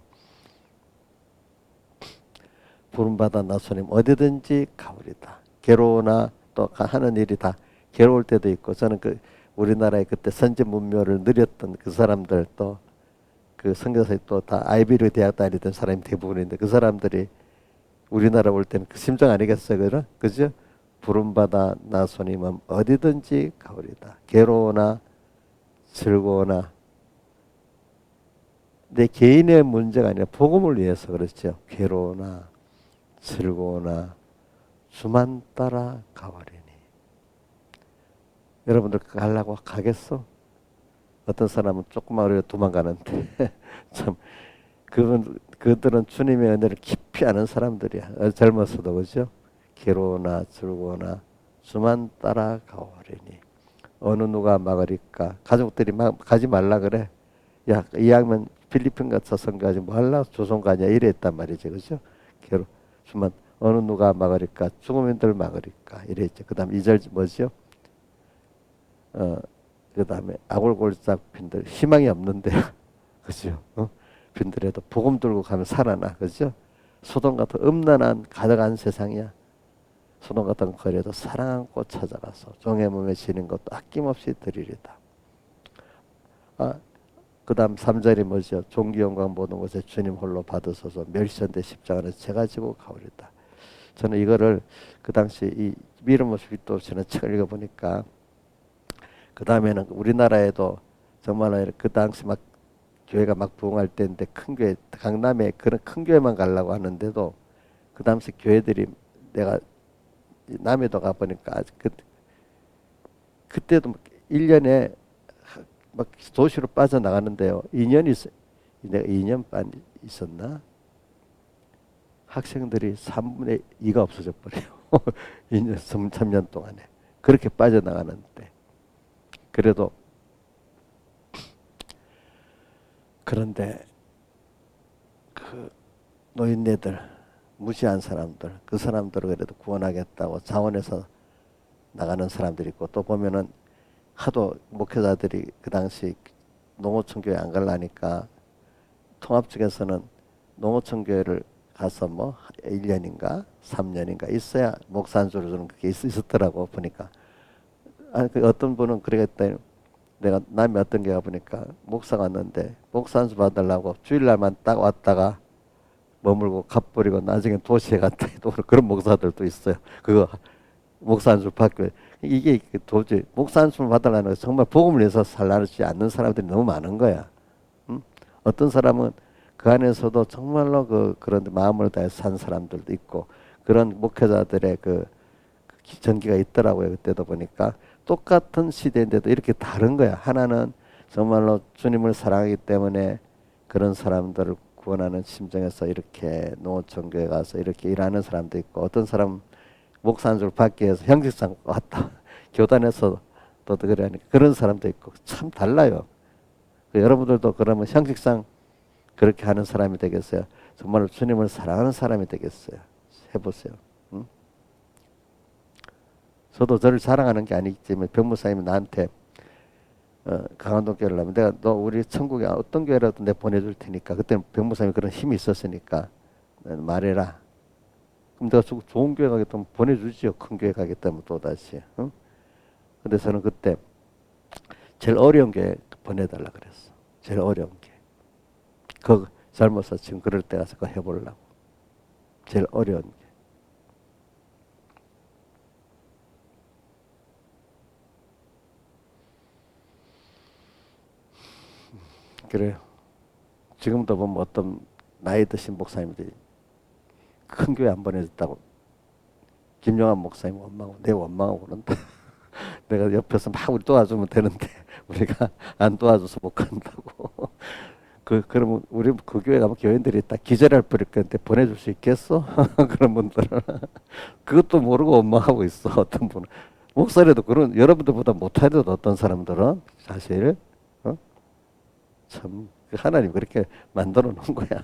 부름받아 나소님 어디든지 가오리다. 괴로우나 또 하는 일이 다 괴로울 때도 있고 저는 그 우리나라의 그때 선진 문명을 누렸던 그 사람들 또 그 선교사에 또 다 아이비리 대학 다니던 사람이 대부분인데 그 사람들이 우리나라 올 때는 그 심정 아니겠어요, 그래? 그죠? 부름받아 나소님은 어디든지 가오리다. 괴로우나 즐거우나 내 개인의 문제가 아니라 복음을 위해서 그렇죠. 괴로우나 즐거우나 주만 따라 가오리니. 여러분들 가려고 가겠어? 어떤 사람은 조금만 어려 도망가는데 참 그들은 주님의 은혜를 깊이 아는 사람들이야. 젊었어도 그죠? 괴로우나 즐거우나 주만 따라 가오리니 어느 누가 막으리까. 가족들이 막 가지 말라 그래. 야 이왕이면 필리핀 가서 선교하지 뭐 할라 조선 가냐 이랬단 말이지, 그죠? 괴로 주만 어느 누가 막으리까. 죽음인들 막으리까 이랬죠. 그다음 2절 뭐죠? 그다음에 아골골짝 빈들 희망이 없는데 그죠? 빈들에도 복음 들고 가면 살아나, 그죠? 소돔 같은 음란한 가득한 세상이야. 소돔 같은 거리에도 사랑 안고 찾아가서 종의 몸에 지는 것도 아낌없이 드리리다. 아, 그다음 3절이 뭐죠? 존귀 영광 모든 것에 주님 홀로 받으소서. 멸시한데 십자가는 제가 지고 가오리다. 저는 이거를 그 당시 이 믿음 없이 또 저는 책을 읽어보니까 그 다음에는 우리나라에도 정말 그 당시 막 교회가 막 부흥할 때인데 큰 교회 강남에 그런 큰 교회만 가려고 하는데도 그 당시 교회들이 내가 남해도 가보니까 그때도 1년에 막 도시로 빠져나가는데요. 2년이 내가 2년 반 있었나? 학생들이 3분의 2가 없어져 버려요. 2년, 3년 동안에. 그렇게 빠져나가는데. 그래도 그런데 그 노인네들 무시한 사람들 그 사람들을 그래도 구원하겠다고 자원해서 나가는 사람들이 있고 또 보면은 하도 목회자들이 그 당시 농어촌교회 안 가려니까 통합 측에서는 농어촌교회를 가서 뭐 1년인가 3년인가 있어야 목사 안수를 주는 그게 있었더라고 보니까. 그 어떤 분은 그러겠다. 내가 남이 어떤 게 가보니까 목사가 왔는데 목사 안수 받으려고 주일날만 딱 왔다가 머물고 갚버리고 나중에 도시에 갔다 또 그런 목사들도 있어요. 그거 목사 안수 받고 이게 도저히 목사 안수를 받으려는 정말 복음을 위해서 살지 않는 사람들이 너무 많은 거야. 응? 어떤 사람은 그 안에서도 정말로 그런 마음을 다해 산 사람들도 있고 그런 목회자들의 그 전기가 있더라고요. 그때도 보니까 똑같은 시대인데도 이렇게 다른 거야. 하나는 정말로 주님을 사랑하기 때문에 그런 사람들을 구원하는 심정에서 이렇게 농어촌교회 가서 이렇게 일하는 사람도 있고 어떤 사람 목사 안수를 받기 위해서 형식상 왔다. 교단에서 또 그러니까 그런 사람도 있고 참 달라요. 여러분들도 그러면 형식상 그렇게 하는 사람이 되겠어요? 정말로 주님을 사랑하는 사람이 되겠어요? 해보세요. 응? 저도 저를 자랑하는 게 아니지만 병무사님이 나한테 강원도 교회를 하면 내가 너 우리 천국에 어떤 교회라도 내가 보내줄 테니까 그때는 병무사님이 그런 힘이 있었으니까 말해라. 그럼 내가 좋은 교회 가겠다면 보내주지요. 큰 교회 가겠다면 또다시. 응? 근데 저는 그때 제일 어려운 교회 보내달라 그랬어. 제일 어려운 교회. 그거 잘못해서 지금 그럴 때 가서 그거 해보려고. 제일 어려운 교회. 그래요. 지금도 보면 어떤 나이 드신 목사님들이 큰 교회 안 보내줬다고 김용환 목사님 원망하고 내 원망하고 그런다. 내가 옆에서 막 우리 도와주면 되는데 우리가 안 도와줘서 못 간다고. 그러면 우리 그 교회 가면 교인들이 딱 기절할 뻔할 건데 보내줄 수 있겠어? 그런 분들은 그것도 모르고 원망하고 있어. 어떤 분은 목사라도 그런 여러분들보다 못해도 어떤 사람들은 사실 어? 참 하나님 그렇게 만들어 놓은 거야.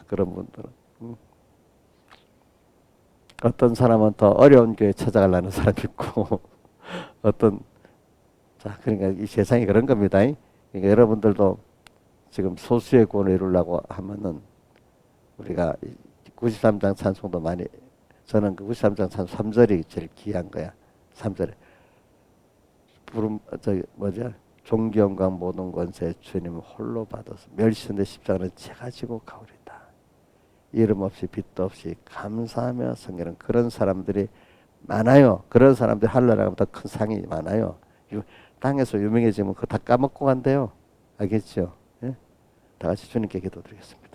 그런 분들은 어떤 사람은 더 어려운 교회 찾아가려는 사람이 있고 어떤 자 그러니까 이 세상이 그런 겁니다. 그러니까 여러분들도 지금 소수의 구원을 이루려고 하면은 우리가 93장 찬송도 많이 저는 그 93장 찬송 3절이 제일 귀한 거야. 3절에 부름 저기 뭐죠? 존귀 영광 모든 권세 주님 홀로 받아서 멸시된 십자가는 제가 지고 가오리다. 이름 없이 빚도 없이 감사하며 섬기는 그런 사람들이 많아요. 그런 사람들이 하늘나라가 더 큰 상이 많아요. 땅에서 유명해지면 그거 다 까먹고 간대요. 알겠죠? 예? 다 같이 주님께 기도드리겠습니다.